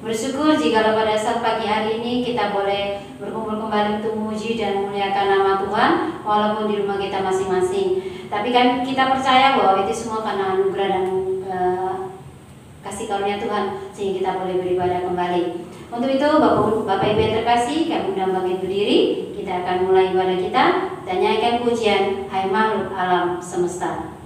Bersyukur jika pada saat pagi hari ini kita boleh berkumpul kembali untuk memuji dan memuliakan nama Tuhan walaupun di rumah kita masing-masing. Tapi kan kita percaya bahwa itu semua karena anugerah dan kasih karunia Tuhan sehingga kita boleh beribadah kembali. Untuk itu Bapak Ibu yang terkasih, kami undang bangkit berdiri. Kita akan mulai ibadah kita dan nyanyikan pujian Hai Makhluk Alam Semesta.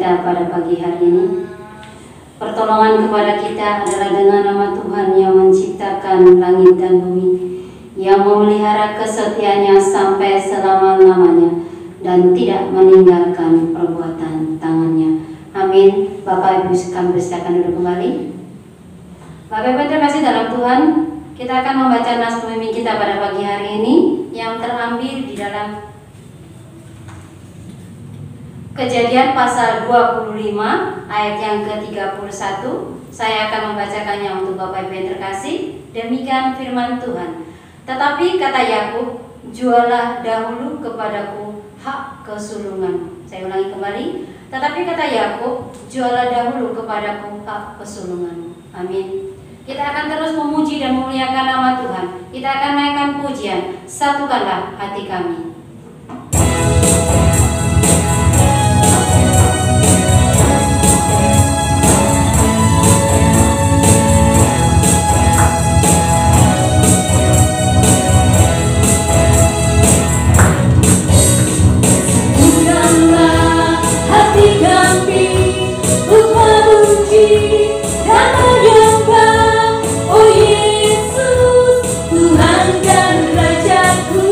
Pada pagi hari ini, pertolongan kepada kita adalah dengan nama Tuhan yang menciptakan langit dan bumi, yang memelihara kesetiaannya sampai selama-lamanya dan tidak meninggalkan perbuatan tangannya. Amin. Bapak Ibu kami persilakan duduk kembali. Bapak Ibu terkasih dalam Tuhan, kita akan membaca nas pemimpin kita pada pagi hari ini yang terambil di dalam Kejadian pasal 25 ayat yang ke-31. Saya akan membacakannya untuk Bapak Ibu yang terkasih. Demikian firman Tuhan. Tetapi kata Yakub, jualah dahulu kepadaku hak kesulungan. Saya ulangi kembali. Tetapi kata Yakub, jualah dahulu kepadaku hak kesulungan. Amin. Kita akan terus memuji dan memuliakan nama Tuhan. Kita akan naikkan pujian. Satukanlah hati kami. Tuhan dan Rajaku.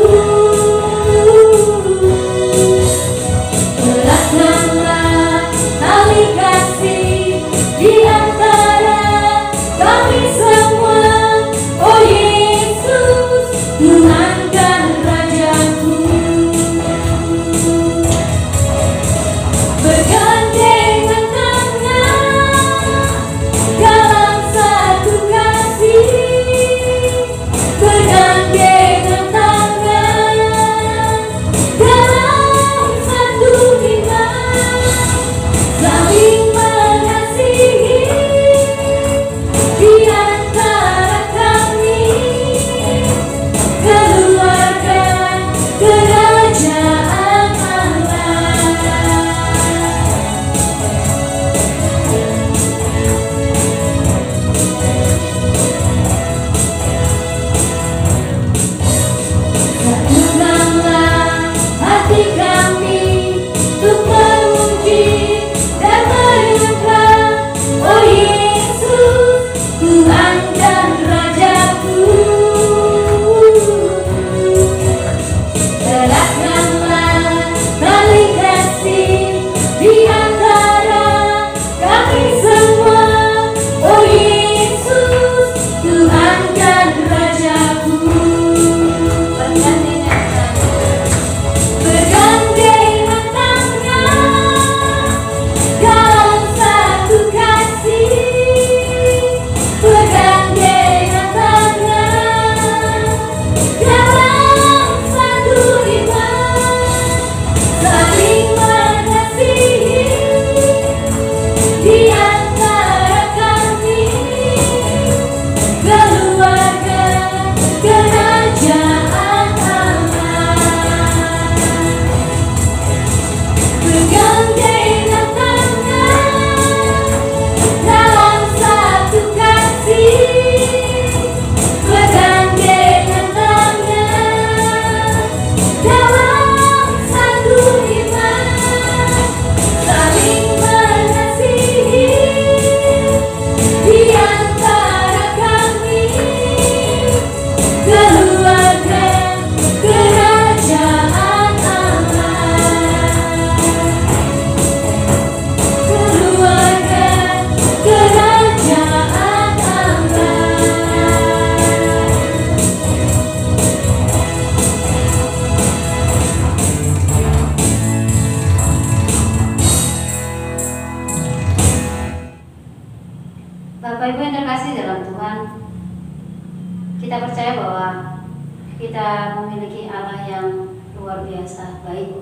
kita memiliki Allah yang luar biasa baik,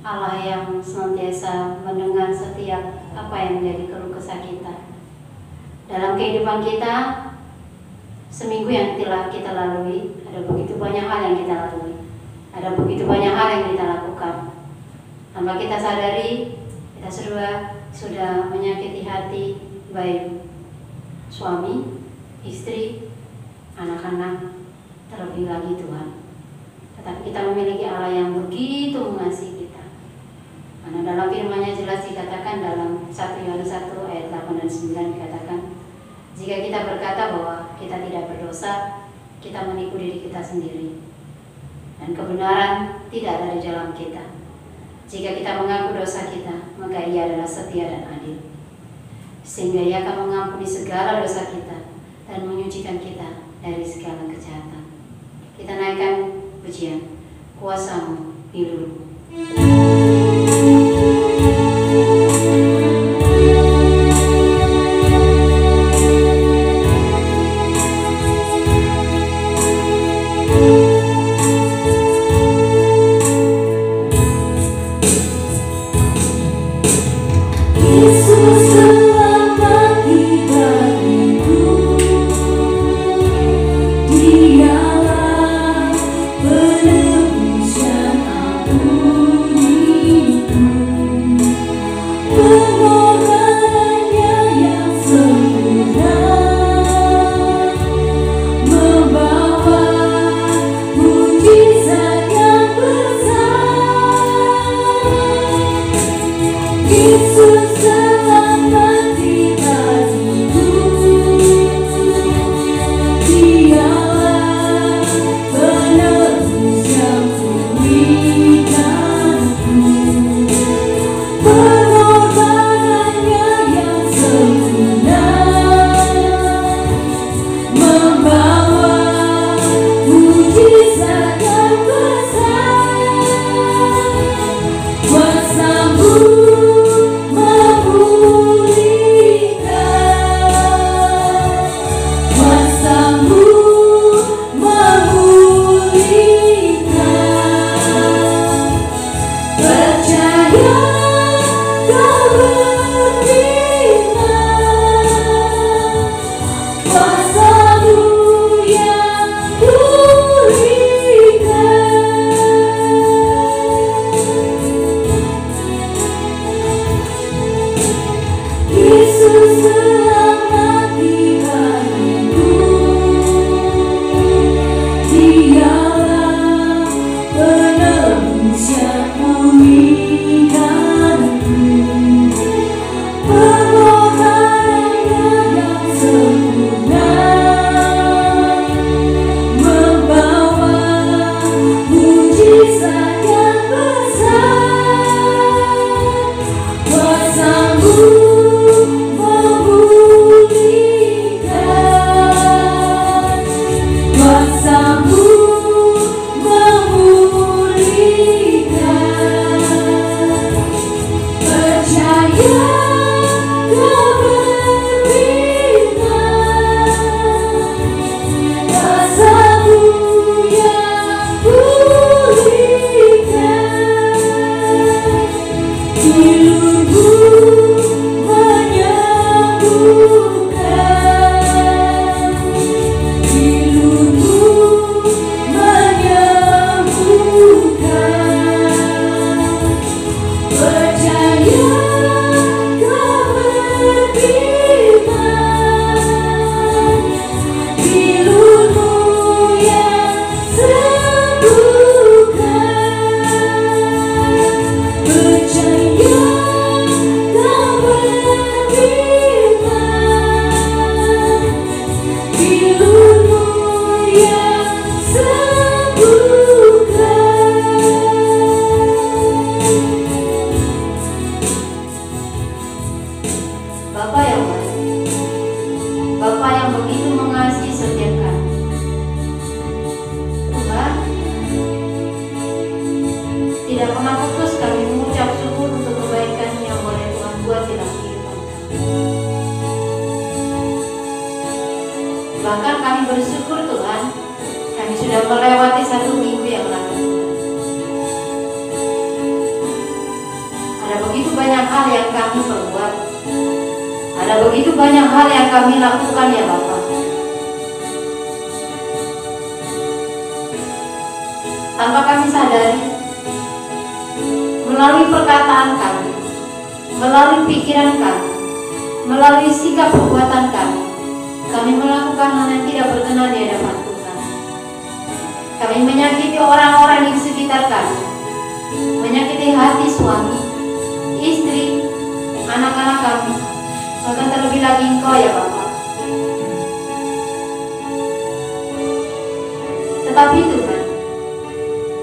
Allah yang senantiasa mendengar setiap apa yang menjadi keluh kesah kita. Dalam kehidupan kita, seminggu yang telah kita lalui, ada begitu banyak hal yang kita lalui, ada begitu banyak hal yang kita lakukan. Tanpa kita sadari, kita sudah menyakiti hati baik suami, istri, anak-anak, terlebih lagi Tuhan. Tetapi kita memiliki Allah yang begitu mengasihi kita. Karena dalam firman-Nya jelas dikatakan dalam 1 Yohanes 1 ayat 8 dan 9 dikatakan, jika kita berkata bahwa kita tidak berdosa, kita menipu diri kita sendiri, dan kebenaran tidak ada di dalam kita. Jika kita mengaku dosa kita, maka Ia adalah setia dan adil, sehingga Ia akan mengampuni segala dosa kita dan menyucikan kita dari segala kejahatan. Kita naikkan pujian, kuasa-Mu pilur. Bahkan kami bersyukur Tuhan, kami sudah melewati hal yang kami perbuat. Ada begitu banyak hal yang kami lakukan ya Bapa. Tanpa kami sadari, melalui perkataan kami, melalui pikiran kami, melalui sikap perbuatan kami melakukan hal yang tidak berkenan di hadapan Tuhan. Kami menyakiti orang-orang di sekitar kami, menyakiti hati suami, istri, anak-anak kami, bahkan terlebih lagi Engkau ya Bapa. Tetapi Tuhan,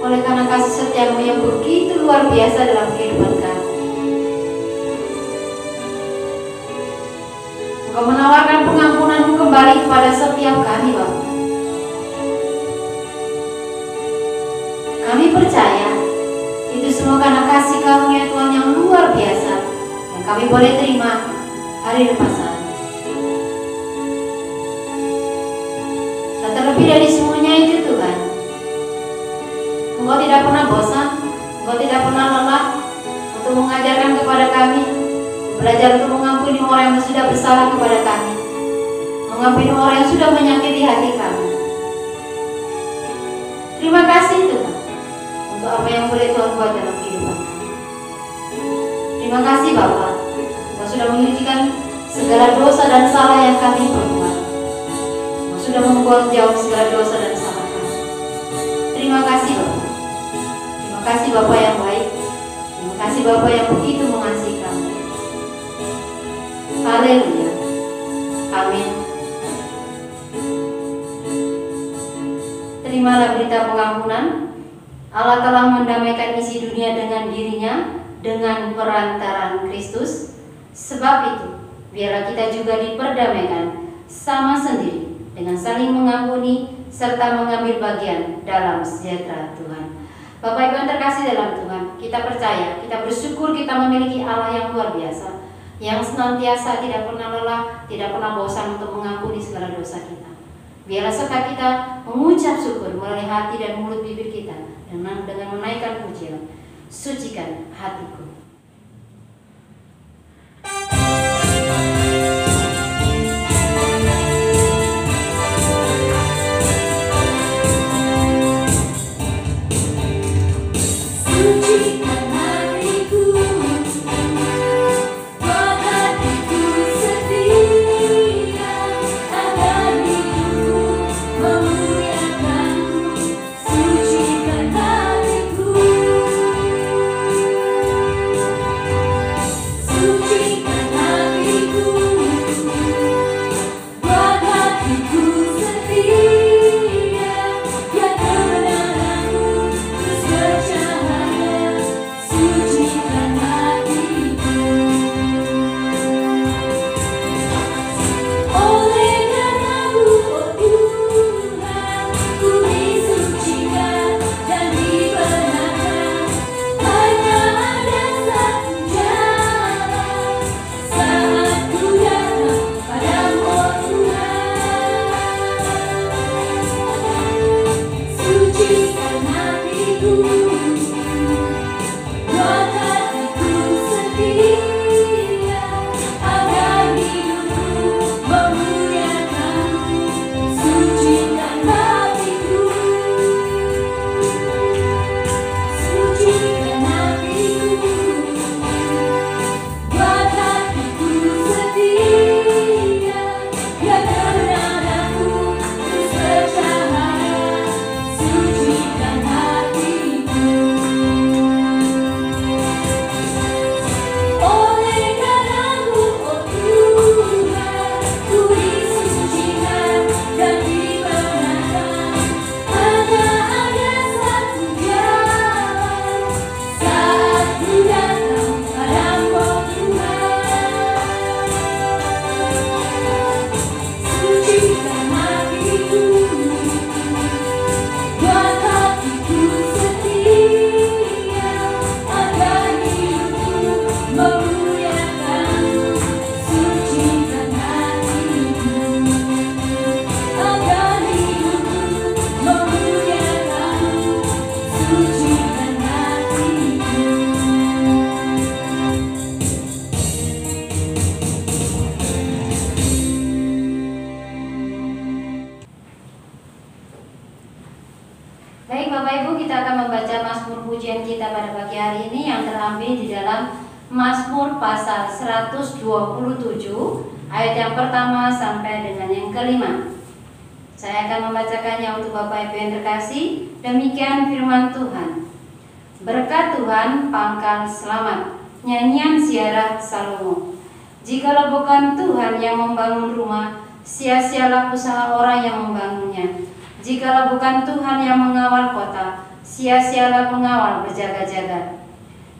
oleh karena kasih setiamu yang begitu luar biasa dalam kehidupan kami, Engkau menawarkan pengampunanmu kembali kepada setiap kami Bapa. Kami percaya itu semua karena kasih karunia Tuhan yang luar biasa yang kami boleh terima hari lepas hari. Dan terlebih dari semuanya itu Tuhan, Engkau tidak pernah bosan, Engkau tidak pernah lelah untuk mengajarkan kepada kami, belajar untuk mengampuni orang yang sudah bersalah kepada kami, mengampuni orang yang sudah menyakiti hati kami. Terima kasih Tuhan untuk apa yang boleh Tuhan buat dalam kehidupan kami. Terima kasih Bapa, Engkau sudah menyucikan segala dosa dan salah yang kami perbuat. Engkau sudah membuang jauh segala dosa dan salah kami. Terima kasih Bapa. Terima kasih Bapa yang baik. Terima kasih Bapa yang begitu mengasihi kami. Haleluya. Amin. Terimalah berita pengampunan. Allah telah mendamaikan isi dunia dengan dirinya dengan perantaraan Kristus. Sebab itu, biarlah kita juga diperdamaikan sama sendiri dengan saling mengampuni serta mengambil bagian dalam sejahtera Tuhan. Bapak Ibu yang terkasih dalam Tuhan, kita percaya, kita bersyukur kita memiliki Allah yang luar biasa, yang senantiasa tidak pernah lelah, tidak pernah bosan untuk mengampuni segala dosa kita. Biarlah serta kita mengucap syukur melalui hati dan mulut bibir kita dengan menaikkan pujian. Sucikan hatiku. kita pada pagi hari ini yang terambil di dalam Mazmur pasal 127 ayat yang pertama sampai dengan yang kelima. Saya akan membacakannya untuk Bapak Ibu yang terkasih. Demikian firman Tuhan. Berkat Tuhan pangkal selamat, nyanyian ziarah Salomo. Jikalau bukan Tuhan yang membangun rumah, sia-sialah usaha orang yang membangunnya. Jikalau bukan Tuhan yang mengawal kota, sia-sialah pengawal berjaga-jaga.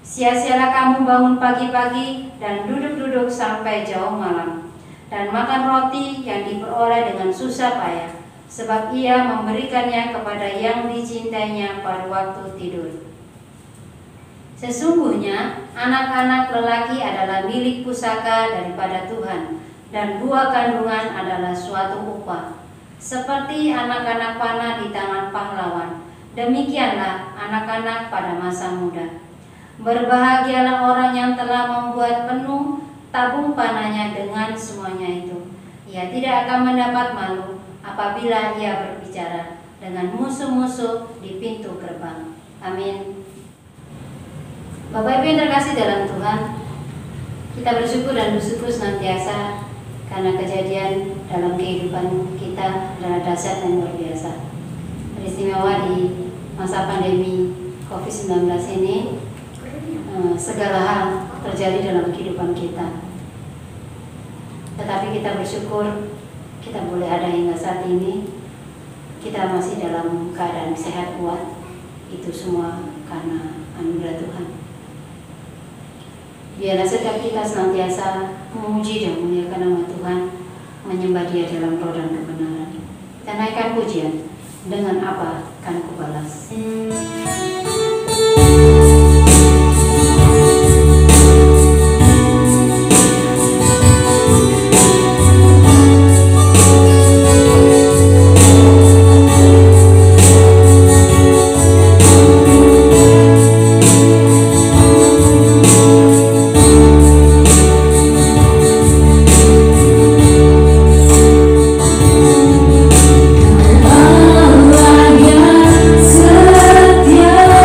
Sia-sialah kamu bangun pagi-pagi dan duduk-duduk sampai jauh malam, dan makan roti yang diperoleh dengan susah payah, sebab ia memberikannya kepada yang dicintainya pada waktu tidur. Sesungguhnya anak-anak lelaki adalah milik pusaka daripada Tuhan, dan buah kandungan adalah suatu upah. Seperti anak-anak panah di tangan pahlawan, demikianlah anak-anak pada masa muda. Berbahagialah orang yang telah membuat penuh tabung panahnya dengan semuanya itu. Ia tidak akan mendapat malu apabila ia berbicara dengan musuh-musuh di pintu gerbang. Amin. Bapak Ibu yang terkasih dalam Tuhan, kita bersyukur dan bersyukur senantiasa karena kejadian dalam kehidupan kita adalah dahsyat dan luar biasa. Peristiwa di masa pandemi COVID-19 ini, segala hal terjadi dalam kehidupan kita. Tetapi kita bersyukur kita boleh ada hingga saat ini. Kita masih dalam keadaan sehat kuat. Itu semua karena anugerah Tuhan. Biarlah setiap kita senantiasa memuji dan memuliakan nama Tuhan, menyembah Dia dalam roh dan kebenaran. Kita naikkan pujian, dengan apa akan kubalas. Allah yang setia.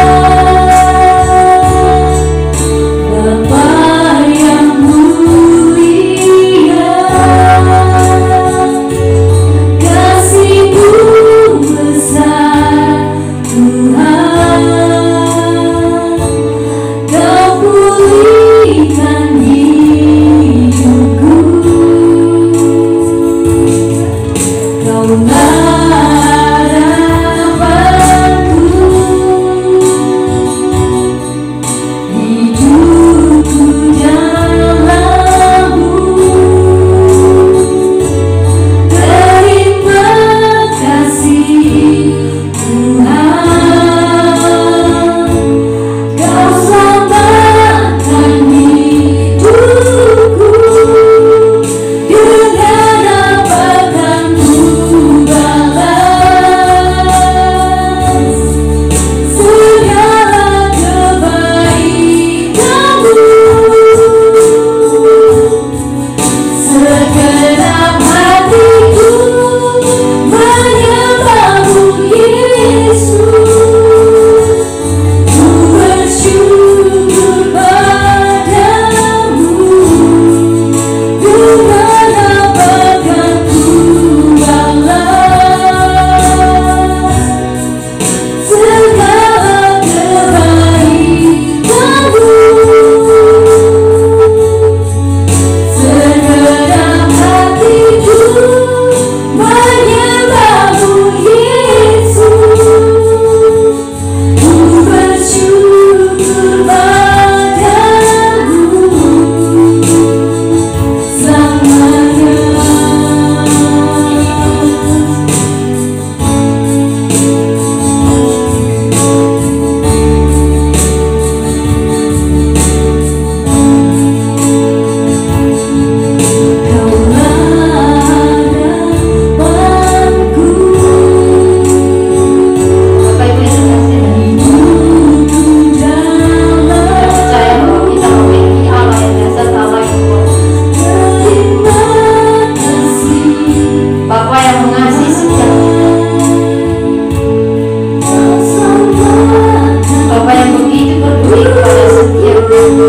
peduli kepada setiap kami.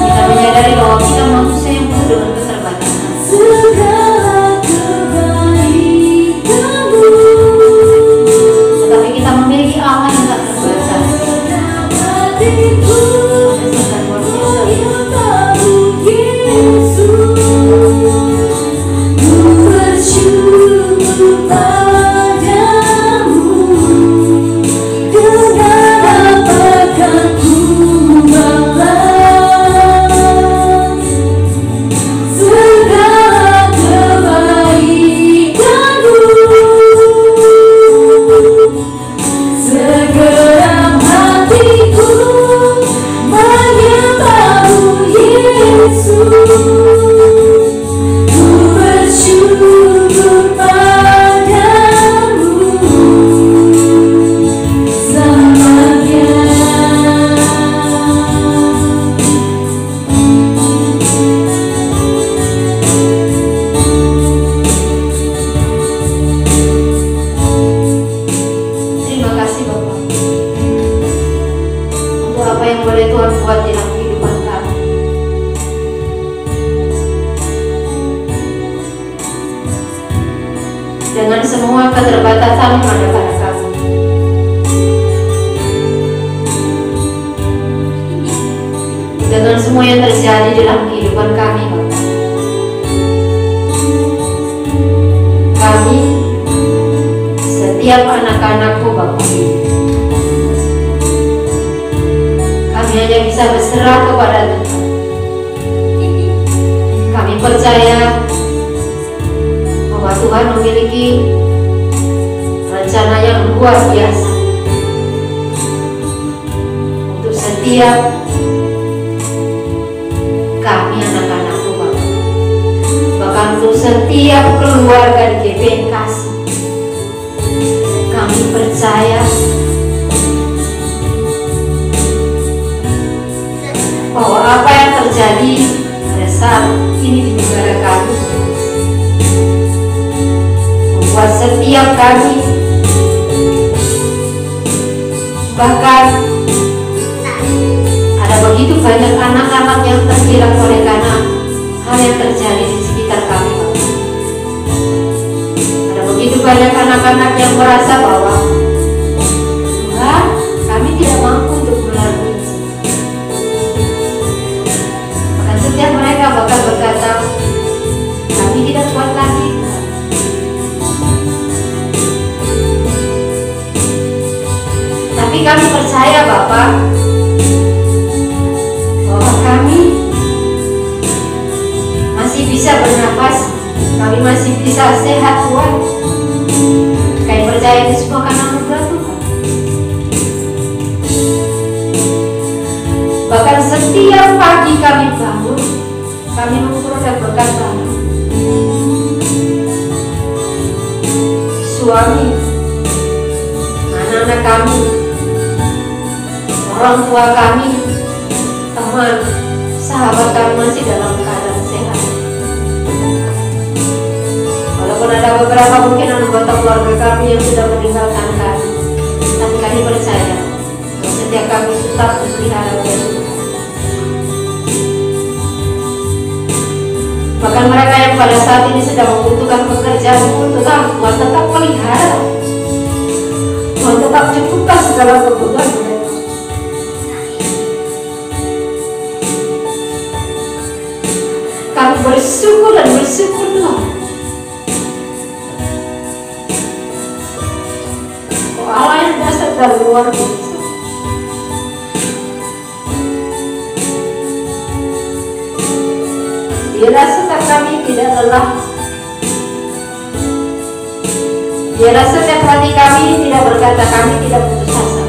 Kita menyadari bahwa kita manusia yang penuh dengan keterbatasan. Tetapi kita memiliki Allah yang tak terbatas. Dengan semua keterbatasan yang ada pada kami, dengan semua yang terjadi dalam kehidupan kami, Bapak, kami setiap anak-anak-Mu, Bapak, kami hanya bisa berserah kepada Tuhan. Kami percaya bahwa Tuhan memiliki rencana yang luar biasa untuk setiap kami anak-anak-Mu, Bapak. Bahkan untuk setiap keluarga di GBN Kasih, kami percaya bahwa apa yang terjadi pada saat ini di negara kami buat setiap kami, bahkan ada begitu banyak anak-anak yang tergirak oleh karena hal yang terjadi di sekitar kami. Ada begitu banyak anak-anak yang merasa bahwa Tuhan, kami tidak mampu untuk melalui. Bahkan setiap mereka bakal berkata, kami tidak kuat lagi. Tapi kami percaya, Bapak, bahwa kami masih bisa bernapas, kami masih bisa sehat, Tuhan. Kami percaya itu semua karena anugerah Tuhan. Bahkan setiap pagi kami bangun, kami memperoleh berkat Tuhan. Suami, anak-anak kami, orang tua kami, teman, sahabat kami masih dalam keadaan sehat. Walaupun ada beberapa mungkin anggota keluarga kami yang sudah meninggalkan kami, tapi kami percaya bahwa setiap kami tetap dipelihara oleh Tuhan. Bahkan mereka yang pada saat ini sedang membutuhkan pekerjaan pun Tuhan tetap pelihara. Tuhan tetap cukupkan segala kebutuhan mereka. Kami bersyukur dan bersyukur Tuhan. Oh, Allah yang dasar dan luar biasa. Biarlah setiap kami tidak lelah. Biarlah setiap hati kami tidak berkata kami tidak putus asa.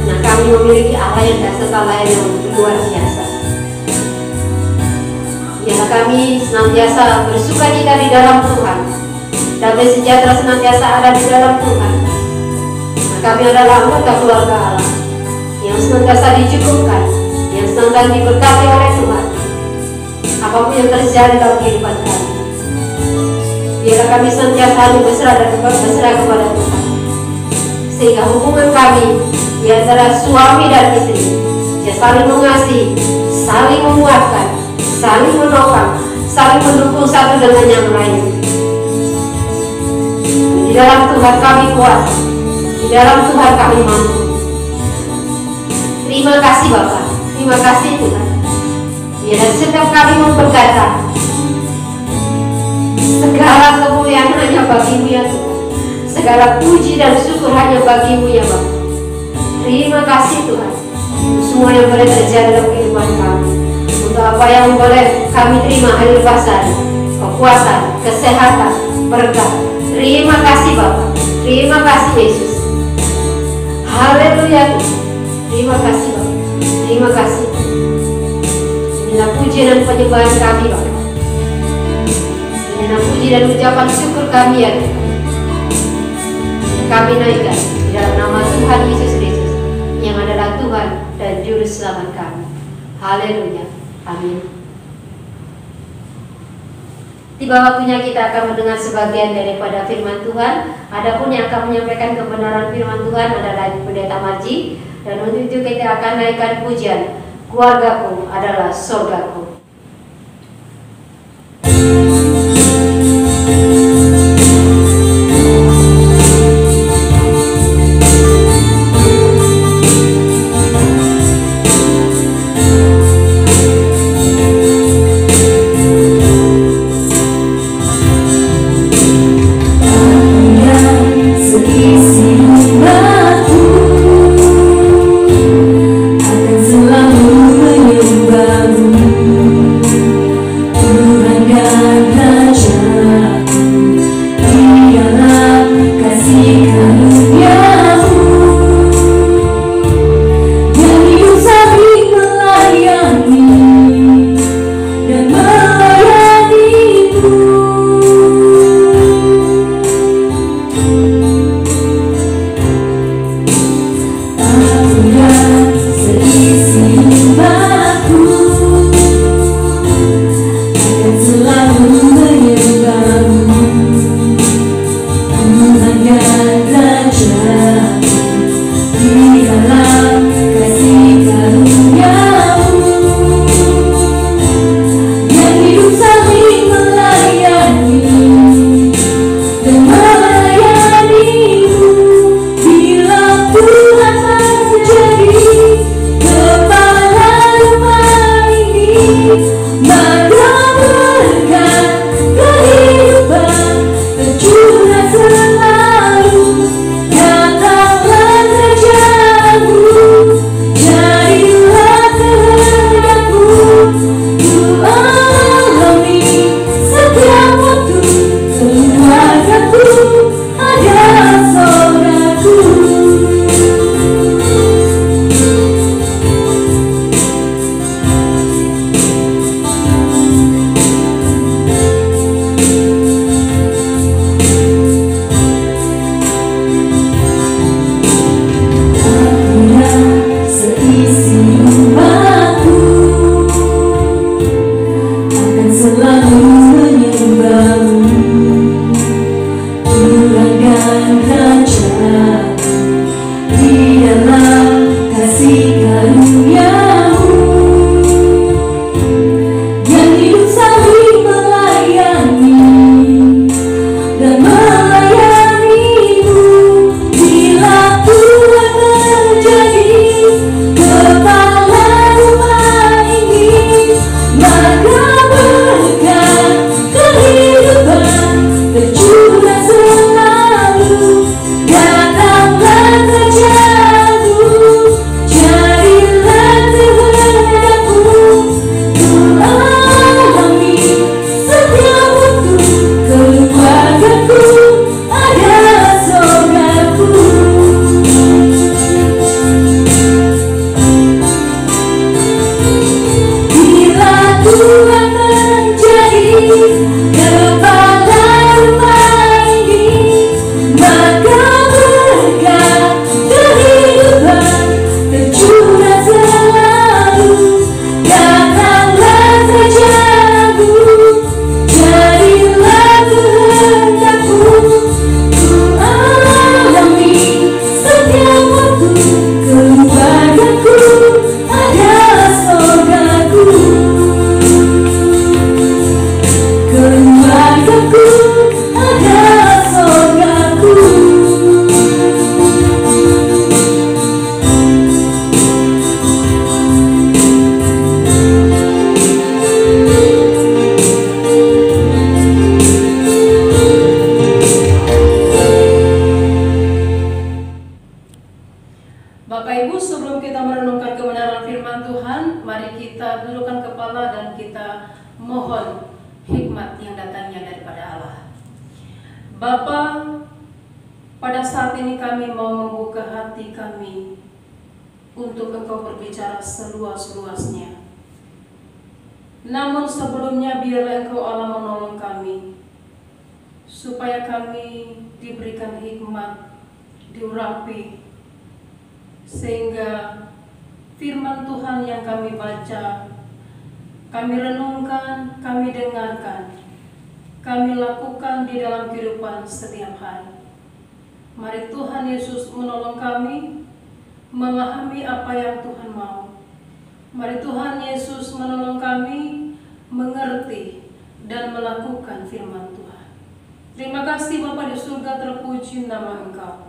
Karena kami memiliki Allah yang dasar, Allah yang luar biasa. Biarlah kami senantiasa bersukacita di dalam Tuhan. Damai sejahtera senantiasa ada di dalam Tuhan. Nah, kami adalah anggota keluarga Allah yang senantiasa dicukupkan, yang senantiasa diberkati oleh Tuhan. Apapun yang terjadi dalam kehidupan kami, biarlah kami senantiasa berserah kepada Tuhan. sehingga hubungan kami di antara suami dan istri ya saling mengasihi, saling menguatkan, saling menopang, saling mendukung satu dengan yang lain. Di dalam Tuhan kami kuat, di dalam Tuhan kami mampu. Terima kasih Bapak, terima kasih Tuhan. Biar setiap kami memberkata, segala kemuliaan hanya bagi-Mu ya Tuhan. Segala puji dan syukur hanya bagi-Mu ya Bapak. Terima kasih Tuhan untuk semua yang boleh terjadi dalam kehidupan kami, untuk apa yang boleh kami terima hari lepas hari, kekuatan, kesehatan, berkat. Terima kasih Bapak, terima kasih Yesus. Haleluya Tuhan. Terima kasih Bapak, terima kasih. Inilah puji dan penyembahan kami Bapak. Inilah puji dan ucapan syukur kami ya Tuhan. Kami naikkan di dalam nama Tuhan Yesus Kristus yang adalah Tuhan dan Juru Selamat kami. Haleluya, amin. Tiba waktunya kita akan mendengar sebagian daripada firman Tuhan. Adapun yang akan menyampaikan kebenaran firman Tuhan adalah Pendeta Marji. Dan untuk itu kita akan naikkan pujian, keluargaku adalah surgaku. Akan selalu menyembahmu. Bapak Ibu, sebelum kita merenungkan kebenaran firman Tuhan, mari kita dudukkan kepala dan kita mohon hikmat yang datangnya daripada Allah. Bapa, pada saat ini kami mau membuka hati kami untuk Engkau berbicara seluas-luasnya. Namun sebelumnya biarlah Engkau Allah menolong kami, supaya kami diberikan hikmat, diurapi, sehingga firman Tuhan yang kami baca, kami renungkan, kami dengarkan, kami lakukan di dalam kehidupan setiap hari. Mari Tuhan Yesus menolong kami memahami apa yang Tuhan mau. Mari Tuhan Yesus menolong kami mengerti dan melakukan firman Tuhan. Terima kasih Bapa di surga, terpuji nama Engkau.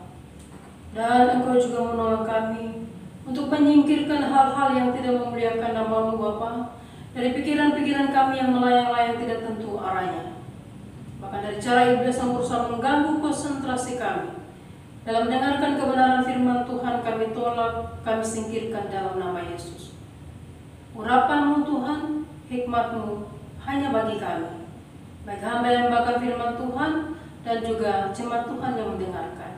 Dan Engkau juga menolong kami untuk menyingkirkan hal-hal yang tidak memuliakan nama-Mu Bapa, dari pikiran-pikiran kami yang melayang-layang tidak tentu arahnya. Bahkan dari cara iblis yang berusaha mengganggu konsentrasi kami dalam mendengarkan kebenaran firman Tuhan, kami tolak, kami singkirkan dalam nama Yesus. Urapan-Mu Tuhan, hikmat-Mu hanya bagi kami, baik hamba yang membawakan firman Tuhan dan juga jemaat Tuhan yang mendengarkan.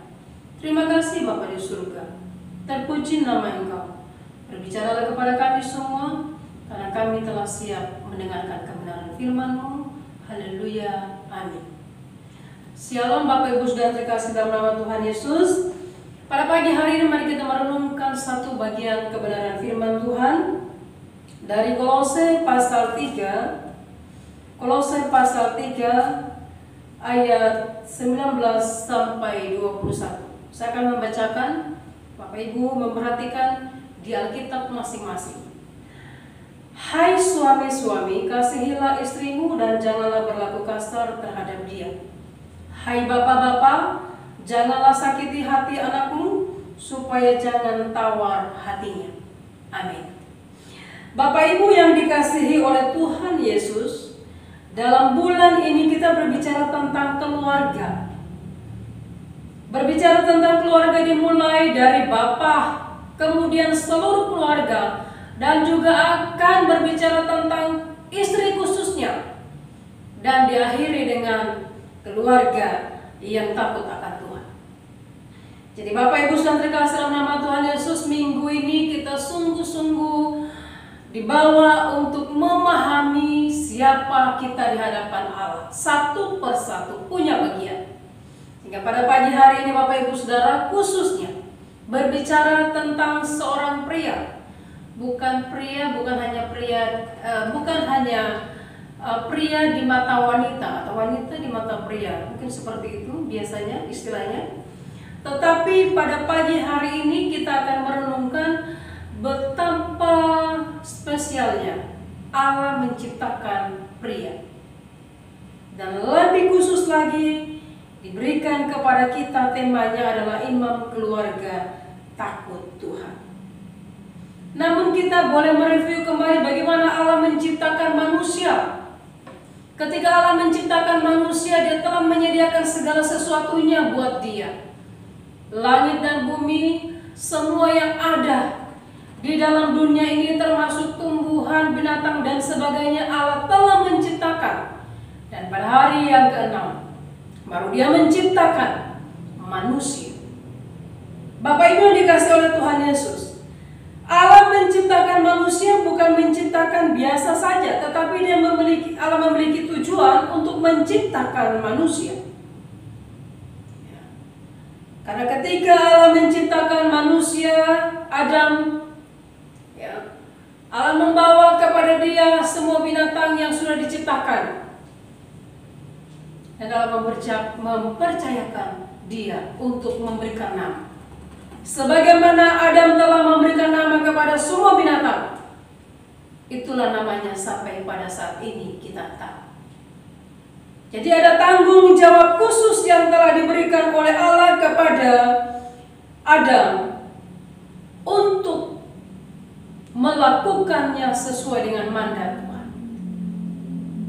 Terima kasih Bapa di surga, terpuji nama Engkau. Berbicaralah kepada kami semua, karena kami telah siap mendengarkan kebenaran firman-Mu. Haleluya, amin. Shalom Bapak Ibu Saudara terkasih dalam nama Tuhan Yesus. Pada pagi hari ini mari kita merenungkan satu bagian kebenaran firman Tuhan dari Kolose pasal 3. Kolose pasal 3 ayat 19 sampai 21. Saya akan membacakan, Bapak Ibu memperhatikan di Alkitab masing-masing. Hai suami-suami, kasihilah istrimu dan janganlah berlaku kasar terhadap dia. Hai bapak-bapak, janganlah sakiti hati anakmu, supaya jangan tawar hatinya. Amin. Bapak Ibu yang dikasihi oleh Tuhan Yesus, dalam bulan ini kita berbicara tentang keluarga. Berbicara tentang keluarga dimulai dari Bapa, kemudian seluruh keluarga, dan juga akan berbicara tentang istri khususnya, dan diakhiri dengan keluarga yang takut akan Tuhan. Jadi Bapak Ibu Saudara terkasih dalam nama Tuhan Yesus, minggu ini kita sungguh-sungguh dibawa untuk memahami siapa kita di hadapan Allah, satu persatu punya bagian. Hingga pada pagi hari ini Bapak Ibu Saudara khususnya berbicara tentang seorang pria. Bukan hanya pria di mata wanita atau wanita di mata pria. Mungkin seperti itu biasanya istilahnya. Tetapi pada pagi hari ini kita akan merenungkan betapa spesialnya Allah menciptakan pria. Dan lebih khusus lagi diberikan kepada kita temanya adalah imam keluarga takut Tuhan. Namun kita boleh mereview kembali bagaimana Allah menciptakan manusia. Ketika Allah menciptakan manusia, Dia telah menyediakan segala sesuatunya buat dia. Langit dan bumi, semua yang ada di dalam dunia ini termasuk tumbuhan, binatang dan sebagainya Allah telah menciptakan. Dan pada hari yang ke-6 baru Dia menciptakan manusia. Bapak Ibu yang dikasihi oleh Tuhan Yesus, Allah menciptakan manusia bukan menciptakan biasa saja, tetapi Allah memiliki tujuan untuk menciptakan manusia. Karena ketika Allah menciptakan manusia, Adam, Allah membawa kepada dia semua binatang yang sudah diciptakan. Dan Allah mempercayakan dia untuk memberikan nama. Sebagaimana Adam telah memberikan nama kepada semua binatang, itulah namanya sampai pada saat ini kita tahu. Jadi ada tanggung jawab khusus yang telah diberikan oleh Allah kepada Adam untuk melakukannya sesuai dengan mandat Tuhan.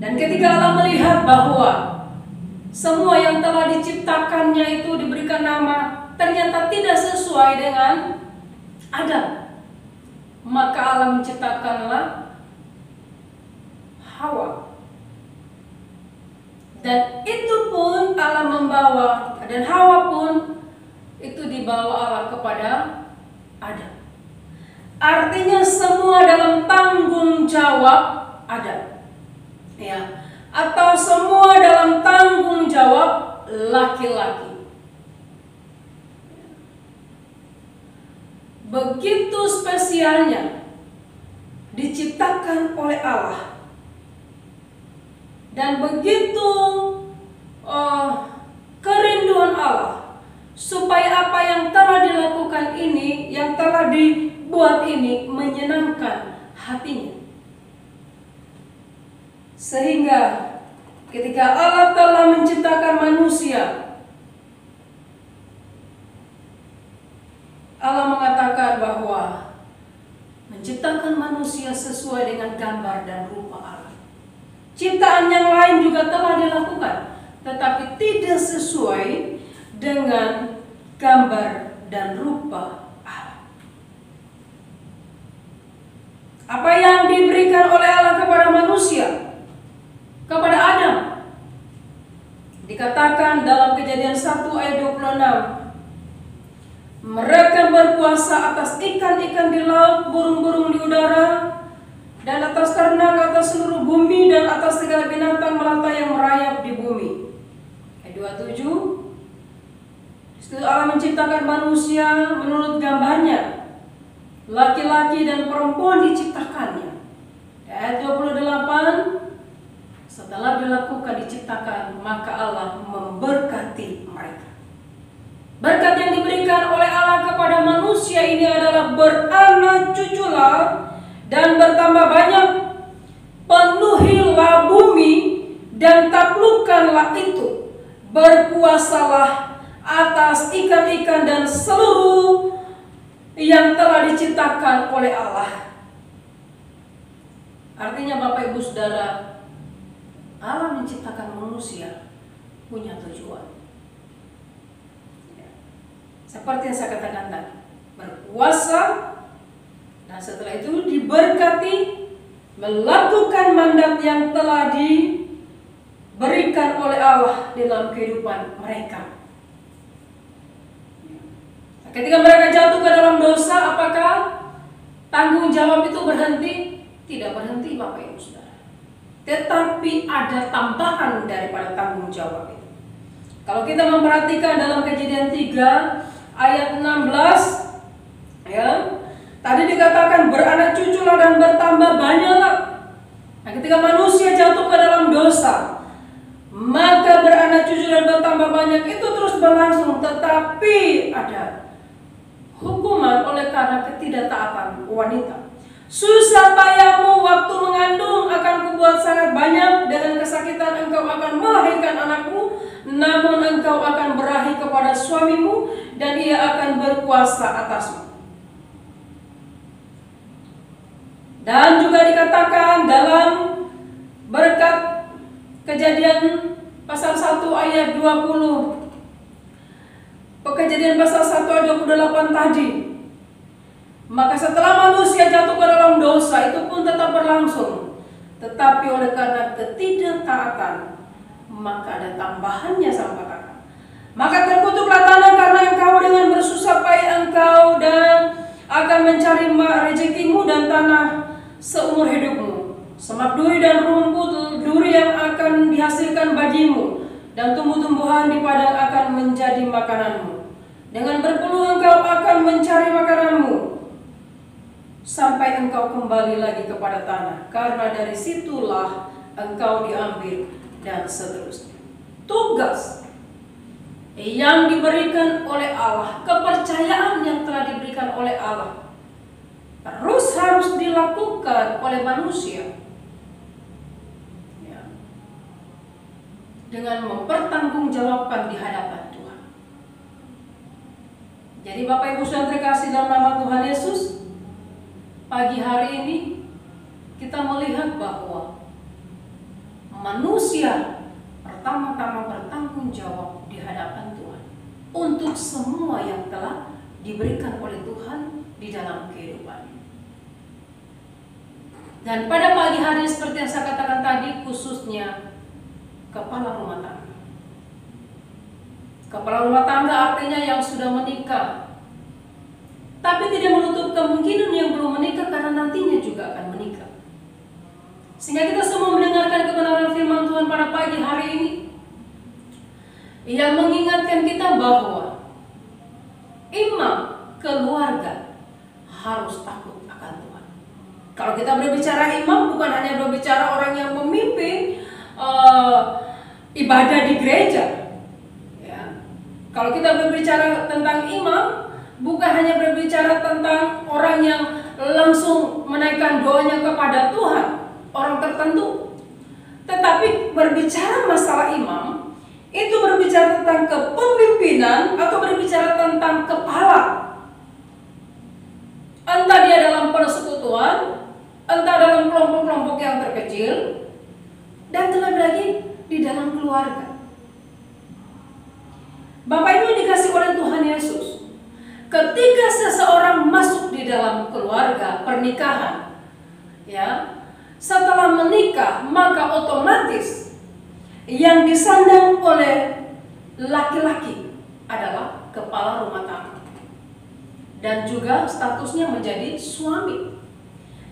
Dan ketika Allah melihat bahwa semua yang telah diciptakannya itu diberikan nama ternyata tidak sesuai dengan Adam, maka Allah menciptakanlah Hawa. Dan itu pun Allah membawa, dan Hawa pun itu dibawa Allah kepada Adam. Artinya semua dalam tanggung jawab Adam, ya, atau semua dalam tanggung jawab laki-laki. Begitu spesialnya diciptakan oleh Allah, dan begitu kerinduan Allah supaya apa yang telah dilakukan ini, yang telah dibuat ini menyenangkan hatinya. Sehingga ketika Allah telah menciptakan manusia, Allah mengatakan bahwa menciptakan manusia sesuai dengan gambar dan rupa Allah. Ciptaan yang lain juga telah dilakukan, tetapi tidak sesuai dengan gambar dan rupa Allah. Apa yang diberikan oleh Allah kepada manusia, kepada Adam, dikatakan dalam Kejadian 1 ayat 26, mereka berkuasa atas ikan-ikan di laut, burung-burung di udara, dan atas ternak, atas seluruh bumi, dan atas segala binatang melata yang merayap di bumi. Ayat 27, disitu Allah menciptakan manusia menurut gambarnya, laki-laki dan perempuan diciptakannya. Ayat 28, setelah dilakukan diciptakan, maka Allah memberkati mereka. Berkat yang diberikan oleh Allah kepada manusia ini adalah beranak cuculah dan bertambah banyak, penuhilah bumi dan taklukkanlah itu, berkuasalah atas ikan-ikan dan seluruh yang telah diciptakan oleh Allah. Artinya Bapak Ibu Saudara, Allah menciptakan manusia punya tujuan. Seperti yang saya katakan tadi, berkuasa, dan setelah itu diberkati, melakukan mandat yang telah diberikan oleh Allah dalam kehidupan mereka. Ketika mereka jatuh ke dalam dosa, apakah tanggung jawab itu berhenti? Tidak berhenti, Bapak Ibu Saudara. Tetapi ada tambahan daripada tanggung jawab itu. Kalau kita memperhatikan dalam Kejadian 3 ayat 16, ya, tadi dikatakan beranak cuculah dan bertambah banyaklah. Nah, ketika manusia jatuh ke dalam dosa, maka beranak cucu dan bertambah banyak itu terus berlangsung, tetapi ada hukuman oleh karena ketidaktaatan wanita. Susah payahmu waktu mengandung akan kubuat sangat banyak, dengan kesakitan engkau akan melahirkan anakmu, namun engkau akan berahi kepada suamimu dan ia akan berkuasa atasmu. Dan juga dikatakan dalam berkat Kejadian pasal 1 ayat 20, Kejadian pasal 1 ayat 28 tadi, maka setelah manusia jatuh ke dalam dosa, itu pun tetap berlangsung, tetapi oleh karena ketidaktaatan, maka ada tambahannya sama kata. Maka terkutuklah tanah karena engkau dengan bersusah payah engkau dan akan mencari rezekimu dan tanah seumur hidupmu. Semak duri dan rumput duri yang akan dihasilkan bagimu, dan tumbuh-tumbuhan di padang akan menjadi makananmu. Dengan berpeluh engkau akan mencari makananmu, sampai engkau kembali lagi kepada tanah, karena dari situlah engkau diambil, dan seterusnya. Tugas yang diberikan oleh Allah, kepercayaan yang telah diberikan oleh Allah, terus harus dilakukan oleh manusia, ya, dengan mempertanggungjawabkan di hadapan Tuhan. Jadi Bapak Ibu Saudara terkasih dalam nama Tuhan Yesus, pagi hari ini kita melihat bahwa manusia pertama-tama bertanggung jawab di hadapan Tuhan untuk semua yang telah diberikan oleh Tuhan di dalam kehidupan. Dan pada pagi hari seperti yang saya katakan tadi, khususnya kepala rumah tangga. Kepala rumah tangga artinya yang sudah menikah, tapi tidak menutup kemungkinan yang belum menikah karena nantinya juga akan menikah. Sehingga kita semua mendengarkan kebenaran firman Tuhan pada pagi hari ini yang mengingatkan kita bahwa imam keluarga harus takut akan Tuhan. Kalau kita berbicara imam, bukan hanya berbicara orang yang memimpin ibadah di gereja. Ya. Kalau kita berbicara tentang imam, bukan hanya berbicara tentang orang yang langsung menaikkan doanya kepada Tuhan, orang tertentu. Tetapi berbicara masalah imam, itu berbicara tentang kepemimpinan atau berbicara tentang kepala. Entah dia dalam persekutuan, entah dalam kelompok-kelompok yang terkecil, dan terlebih lagi di dalam keluarga. Bapak Ibu dikasih oleh Tuhan Yesus, ketika seseorang masuk di dalam keluarga pernikahan, ya, setelah menikah, maka otomatis yang disandang oleh laki-laki adalah kepala rumah tangga dan juga statusnya menjadi suami.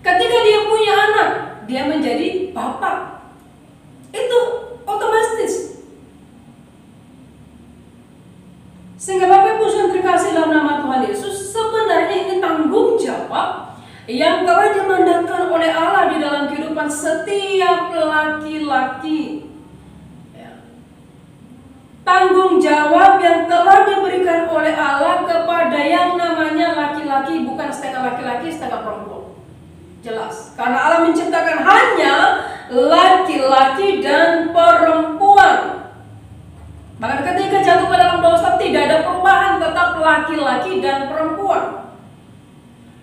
Ketika dia punya anak, dia menjadi bapak. Itu otomatis. Sehingga Bapak Ibu yang terkasih dalam nama Tuhan Yesus, sebenarnya ini tanggung jawab yang telah dimandatkan oleh Allah di dalam kehidupan setiap laki-laki. Tanggung jawab yang telah diberikan oleh Allah kepada yang namanya laki-laki, bukan setengah laki-laki, setengah perempuan. Jelas, karena Allah menciptakan hanya laki-laki dan perempuan. Bahkan ketika jatuh ke dalam dosa tidak ada perubahan, tetap laki-laki dan perempuan.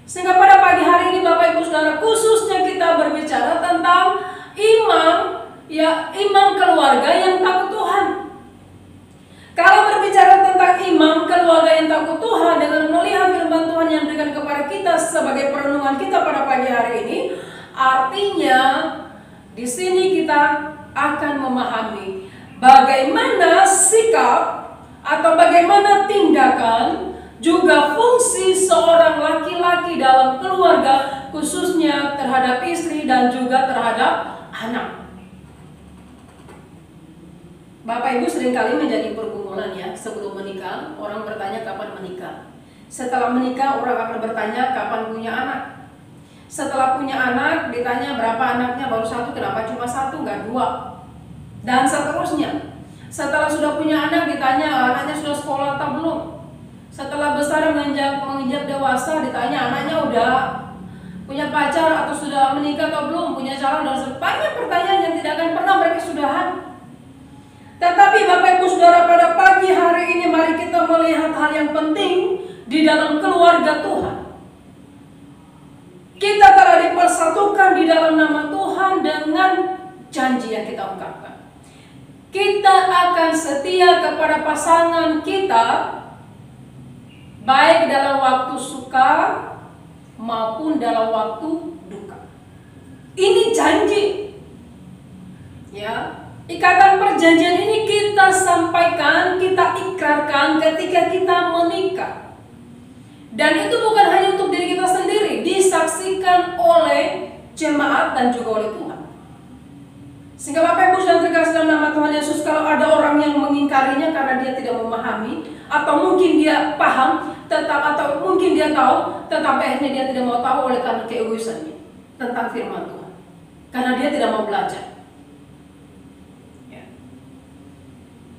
Sehingga pada pagi hari ini Bapak Ibu Saudara, khususnya kita berbicara tentang imam, ya, imam keluarga yang takut Tuhan. Kalau berbicara tentang imam keluarga yang takut Tuhan, dengan melihat firman Tuhan yang diberikan kepada kita sebagai perenungan kita pada pagi hari ini, artinya di sini kita akan memahami bagaimana sikap atau bagaimana tindakan juga fungsi seorang laki-laki dalam keluarga, khususnya terhadap istri dan juga terhadap anak. Bapak Ibu seringkali menjadi pergumulan ya, sebelum menikah orang bertanya kapan menikah. Setelah menikah orang akan bertanya kapan punya anak. Setelah punya anak ditanya berapa anaknya, baru satu, kenapa cuma satu nggak dua, dan seterusnya. Setelah sudah punya anak ditanya anaknya sudah sekolah atau belum. Setelah besar menginjak dewasa ditanya anaknya udah punya pacar atau sudah menikah atau belum, punya calon, dan banyak pertanyaan yang tidak akan pernah mereka sudahan. Tetapi Bapak Ibu Saudara, pada pagi hari ini mari kita melihat hal yang penting di dalam keluarga Tuhan. Kita telah dipersatukan di dalam nama Tuhan dengan janji yang kita ungkapkan. Kita akan setia kepada pasangan kita, baik dalam waktu suka maupun dalam waktu duka. Ini janji. Ya. Ikatan perjanjian ini kita sampaikan, kita ikrarkan ketika kita menikah. Dan itu bukan hanya untuk diri kita sendiri, disaksikan oleh jemaat dan juga oleh Tuhan. Sehingga Bapak Ibu yang terkasih dalam nama Tuhan Yesus, kalau ada orang yang mengingkarinya karena dia tidak memahami, atau mungkin dia paham, atau mungkin dia tahu, tetapi akhirnya dia tidak mau tahu oleh karena keegoisannya tentang firman Tuhan. Karena dia tidak mau belajar.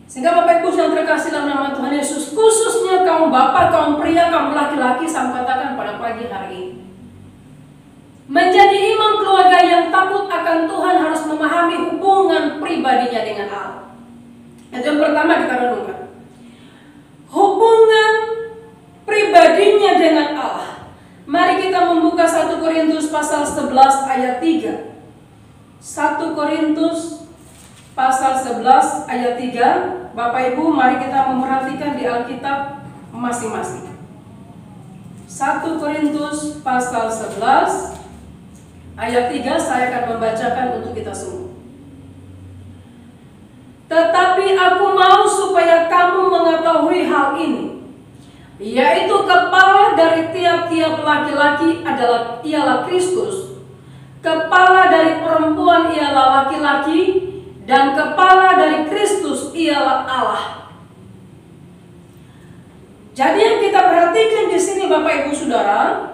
Sehingga Bapak Ibu yang terkasih dalam nama Tuhan Yesus, khususnya kaum bapak, kaum pria, kaum laki-laki, saya katakan pada pagi hari ini, menjadi imam keluarga yang takut akan Tuhan harus memahami hubungan pribadinya dengan Allah. Itu yang pertama kita renungkan. Hubungan pribadinya dengan Allah. Mari kita membuka 1 Korintus pasal 11 ayat 3. 1 Korintus pasal 11 ayat 3. Bapak Ibu, mari kita memperhatikan di Alkitab masing-masing. 1 Korintus pasal 11 ayat 3 saya akan membacakan untuk kita semua. Tetapi aku mau supaya kamu mengetahui hal ini, yaitu kepala dari tiap-tiap laki-laki ialah Kristus, kepala dari perempuan ialah laki-laki, dan kepala dari Kristus ialah Allah. Jadi yang kita perhatikan di sini Bapak Ibu Saudara,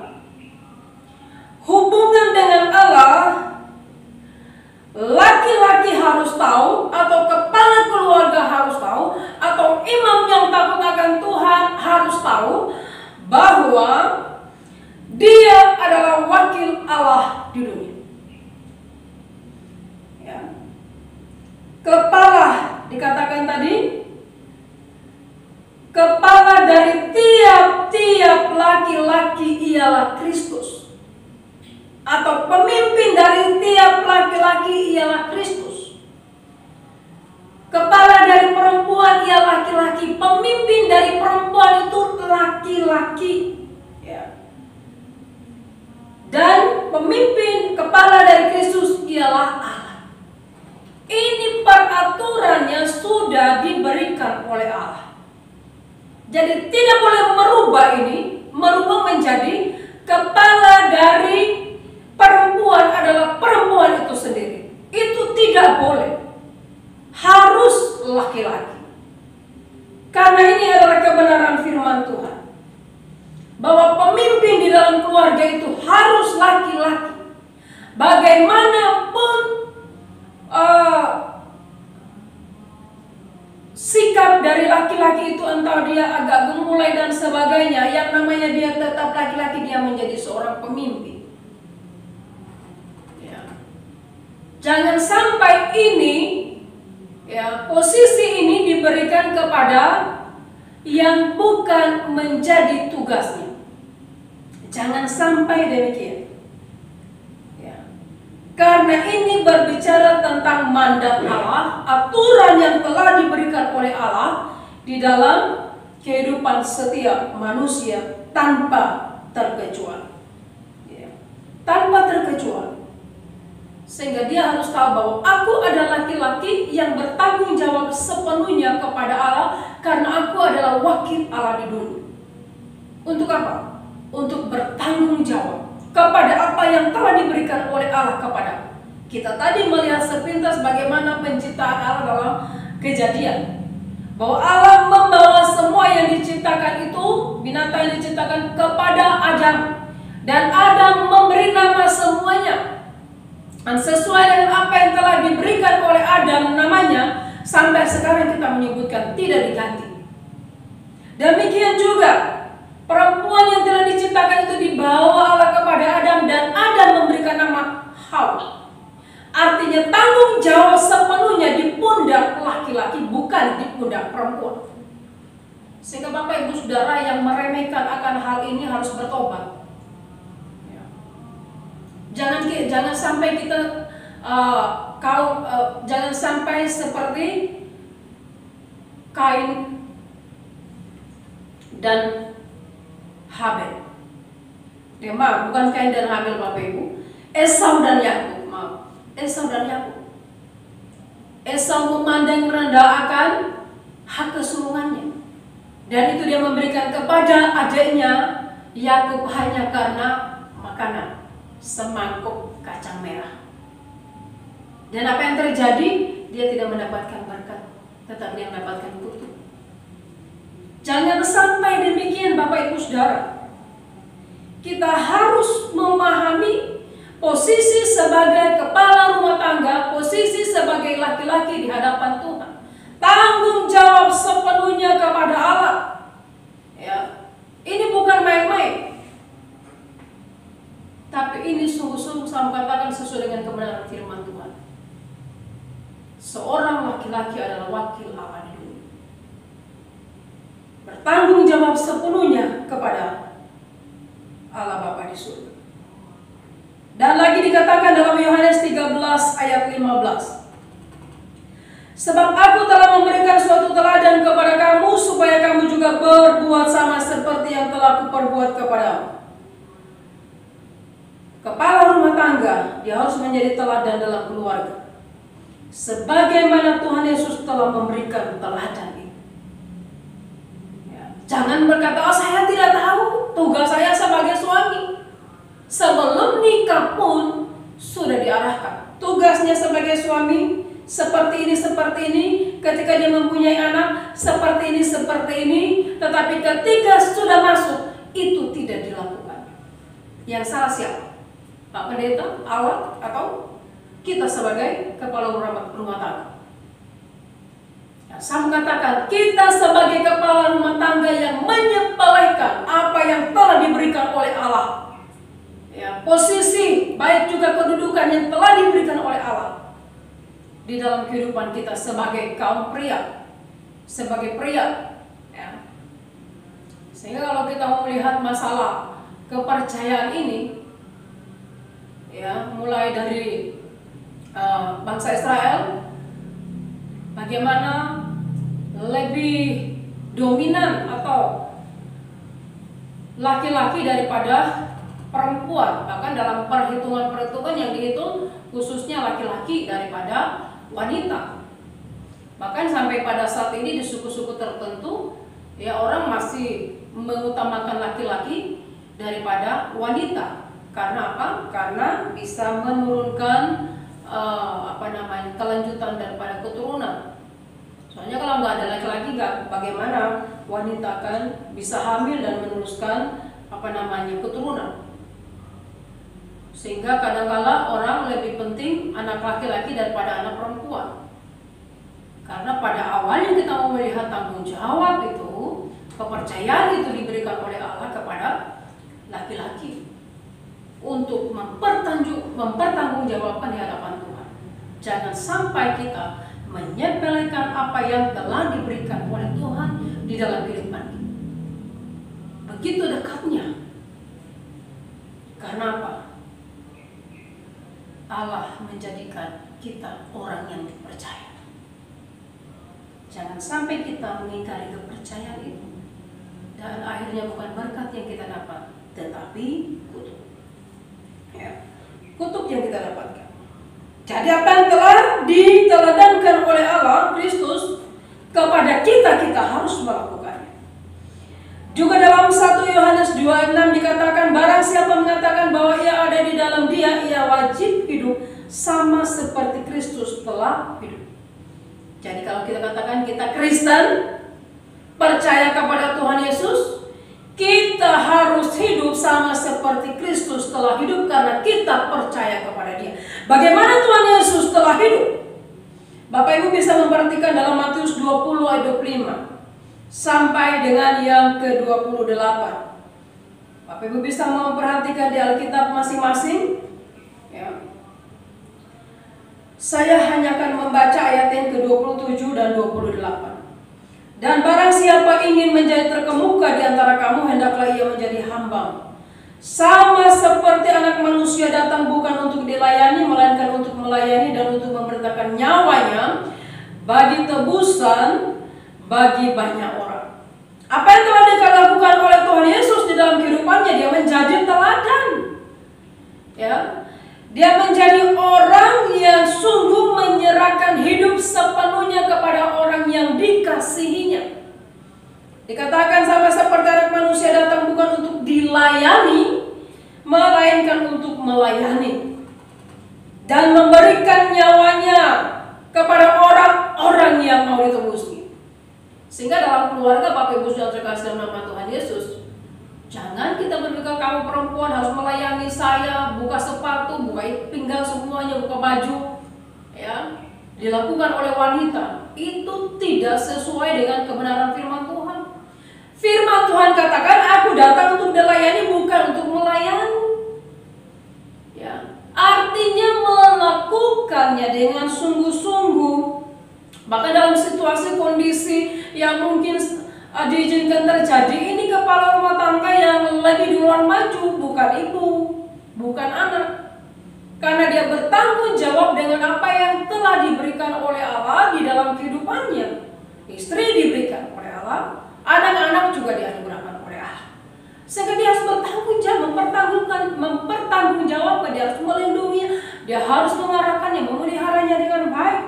hubungan dengan Allah, laki-laki harus tahu, atau kepala keluarga harus tahu, atau imam yang takut akan Tuhan harus tahu bahwa dia adalah wakil Allah di dunia. Ya. Kepala dikatakan tadi, kepala dari tiap-tiap laki-laki ialah Kristus, atau pemimpin dari tiap laki-laki ialah Kristus. Kepala dari perempuan ialah laki-laki, pemimpin dari perempuan itu laki-laki, ya. Dan pemimpin kepala dari Kristus ialah Allah. Ini peraturannya sudah diberikan oleh Allah. Jadi tidak boleh merubah menjadi kepala dari perempuan adalah perempuan itu sendiri. Itu tidak boleh. Harus laki-laki. Karena ini adalah kebenaran firman Tuhan, bahwa pemimpin di dalam keluarga itu harus laki-laki. Bagaimanapun sikap dari laki-laki itu, entah dia agak gemulai dan sebagainya, yang namanya dia tetap laki-laki, dia menjadi seorang pemimpin. Ya. Jangan sampai ini, ya, posisi ini diberikan kepada yang bukan menjadi tugasnya. Jangan sampai demikian. Karena ini berbicara tentang mandat Allah, aturan yang telah diberikan oleh Allah di dalam kehidupan setiap manusia tanpa terkecuali. Ya. Tanpa terkecuali. Sehingga dia harus tahu bahwa aku adalah laki-laki yang bertanggung jawab sepenuhnya kepada Allah, karena aku adalah wakil Allah di dunia. Untuk apa? Untuk bertanggung jawab kepada apa yang telah diberikan oleh Allah kepada kita. Tadi melihat sepintas bagaimana penciptaan Allah dalam Kejadian, bahwa Allah membawa semua yang diciptakan itu, binatang yang diciptakan, kepada Adam, dan Adam memberi nama semuanya, dan sesuai dengan apa yang telah diberikan oleh Adam namanya, sampai sekarang kita menyebutkan tidak diganti. Demikian juga perempuan yang telah diciptakan itu dibawa Allah kepada Adam, dan Adam memberikan nama Hawa. Artinya tanggung jawab sepenuhnya di pundak laki-laki, bukan di pundak perempuan. Sehingga Bapak Ibu Saudara yang meremehkan akan hal ini harus bertobat. Ya. Jangan sampai kita jangan sampai seperti Kain dan Habel. Ya, maaf, bukan Kain dan Habel Bapak Ibu. Esau dan Yakub, maaf. Esau dan Yakub. Esau memandang rendah akan hak kesulungannya, dan itu dia memberikan kepada adiknya Yakub hanya karena makanan, semangkuk kacang merah. Dan apa yang terjadi? Dia tidak mendapatkan berkat, tetapi dia mendapatkan kutuk. Jangan sampai demikian Bapak Ibu Saudara. Kita harus memahami posisi sebagai kepala rumah tangga, posisi sebagai laki-laki di hadapan Tuhan. Tanggung jawab sepenuhnya kepada Allah. Ya, ini bukan main-main. Tapi ini sungguh-sungguh saya katakan sesuai dengan kebenaran firman Tuhan. Seorang laki-laki adalah wakil Allah di dunia. Bertanggung jawab sepenuhnya kepada Allah Bapa di surga. Dan lagi dikatakan dalam Yohanes 13 ayat 15. Sebab aku telah memberikan suatu teladan kepada kamu, supaya kamu juga berbuat sama seperti yang telah telah kuperbuat kepadamu. Kepala rumah tangga, dia harus menjadi teladan dalam keluarga. Sebagaimana Tuhan Yesus telah memberikan teladan ini. Ya, jangan berkata, oh saya tidak tahu tugas saya sebagai suami. Sebelum nikah pun sudah diarahkan. Tugasnya sebagai suami seperti ini, ketika dia mempunyai anak seperti ini, tetapi ketika sudah masuk itu tidak dilakukan. Yang salah siapa? Pak Pendeta, Allah, atau kita sebagai kepala rumah tangga? Ya, saya mengatakan kita sebagai kepala rumah tangga yang menyepelekan apa yang telah diberikan oleh Allah. Ya, posisi baik juga kedudukan yang telah diberikan oleh Allah di dalam kehidupan kita sebagai kaum pria, sebagai pria. Ya. Sehingga kalau kita mau melihat masalah kepercayaan ini, ya, mulai dari bangsa Israel, bagaimana lebih dominan atau laki-laki daripada perempuan, bahkan dalam perhitungan yang dihitung khususnya laki-laki daripada wanita. Bahkan sampai pada saat ini di suku-suku tertentu, ya, orang masih mengutamakan laki-laki daripada wanita. Karena apa? Karena bisa menurunkan kelanjutan daripada keturunan. Soalnya kalau nggak ada laki-laki, bagaimana wanita kan bisa hamil dan meneruskan keturunan. Sehingga kadang-kala orang lebih penting anak laki-laki daripada anak perempuan. Karena pada awalnya kita mau melihat tanggung jawab itu, kepercayaan itu diberikan oleh Allah kepada laki-laki untuk mempertanggungjawabkan di hadapan Tuhan. Jangan sampai kita menyepelekan apa yang telah diberikan oleh Tuhan di dalam kehidupan kita. Begitu dekatnya. Karena apa? Allah menjadikan kita orang yang dipercaya. Jangan sampai kita mengingkari kepercayaan itu, dan akhirnya bukan berkat yang kita dapat, tetapi kutuk. Ya, kutuk yang kita dapatkan. Jadi apa yang telah diteladankan oleh Allah Kristus kepada kita harus melakukannya. Juga dalam 1 Yohanes 2:6 dikatakan, barang siapa mengatakan bahwa ia ada di dalam Dia, ia wajib hidup sama seperti Kristus telah hidup. Jadi kalau kita katakan kita Kristen, percaya kepada Tuhan Yesus, kita harus hidup sama seperti Kristus telah hidup karena kita percaya kepada Dia. Bagaimana Tuhan Yesus telah hidup? Bapak Ibu bisa memperhatikan dalam Matius 20 ayat 25 sampai dengan yang ke-28. Bapak Ibu bisa memperhatikan di Alkitab masing-masing. Ya. Saya hanya akan membaca ayat yang ke-27 dan 28. Dan barang siapa ingin menjadi terkemuka di antara kamu, hendaklah ia menjadi hamba. Sama seperti anak manusia datang bukan untuk dilayani, melainkan untuk melayani dan untuk memberitakan nyawanya bagi tebusan bagi banyak orang. Apa yang telah dilakukan oleh Tuhan Yesus di dalam kehidupannya, dia menjadi teladan. Ya. Dia menjadi orang yang sungguh menyerahkan hidup sepenuhnya kepada orang yang dikasihinya. Dikatakan sama seperti anak manusia datang bukan untuk dilayani, melainkan untuk melayani dan memberikan nyawanya kepada orang-orang yang mau ditebusnya. Sehingga dalam keluarga Bapak Ibu sudah terkasih dalam nama Tuhan Yesus, jangan kita berpikir kamu perempuan harus melayani saya, buka sepatu, buka pinggang semuanya, buka baju, ya, dilakukan oleh wanita. Itu tidak sesuai dengan kebenaran firman Tuhan. Firman Tuhan katakan, aku datang untuk dilayani, bukan untuk melayani. Ya, artinya melakukannya dengan sungguh-sungguh. Bahkan dalam situasi kondisi yang mungkin diizinkan terjadi, ini kepala rumah tangga yang lebih duluan maju, bukan ibu, bukan anak. Karena dia bertanggung jawab dengan apa yang telah diberikan oleh Allah di dalam kehidupannya. Istri diberikan oleh Allah, anak-anak juga dianugerahkan oleh Allah. mempertanggungjawabkan, dia harus melindungi, dia harus mengarahkannya, memeliharanya dengan baik.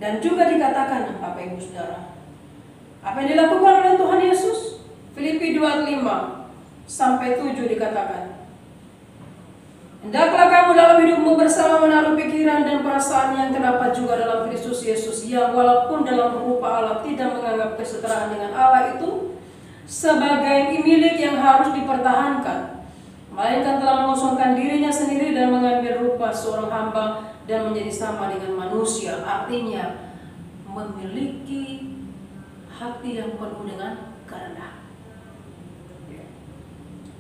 Dan juga dikatakan, Bapak Ibu Saudara, apa yang dilakukan oleh Tuhan Yesus? Filipi 2:5 sampai 7 dikatakan, hendaklah kamu dalam hidupmu bersama menaruh pikiran dan perasaan yang terdapat juga dalam Kristus Yesus, yang walaupun dalam rupa Allah tidak menganggap kesetaraan dengan Allah itu sebagai milik yang harus dipertahankan, melainkan telah mengosongkan dirinya sendiri dan mengambil rupa seorang hamba dan menjadi sama dengan manusia. Artinya memiliki hati yang penuh dengan kerendahan,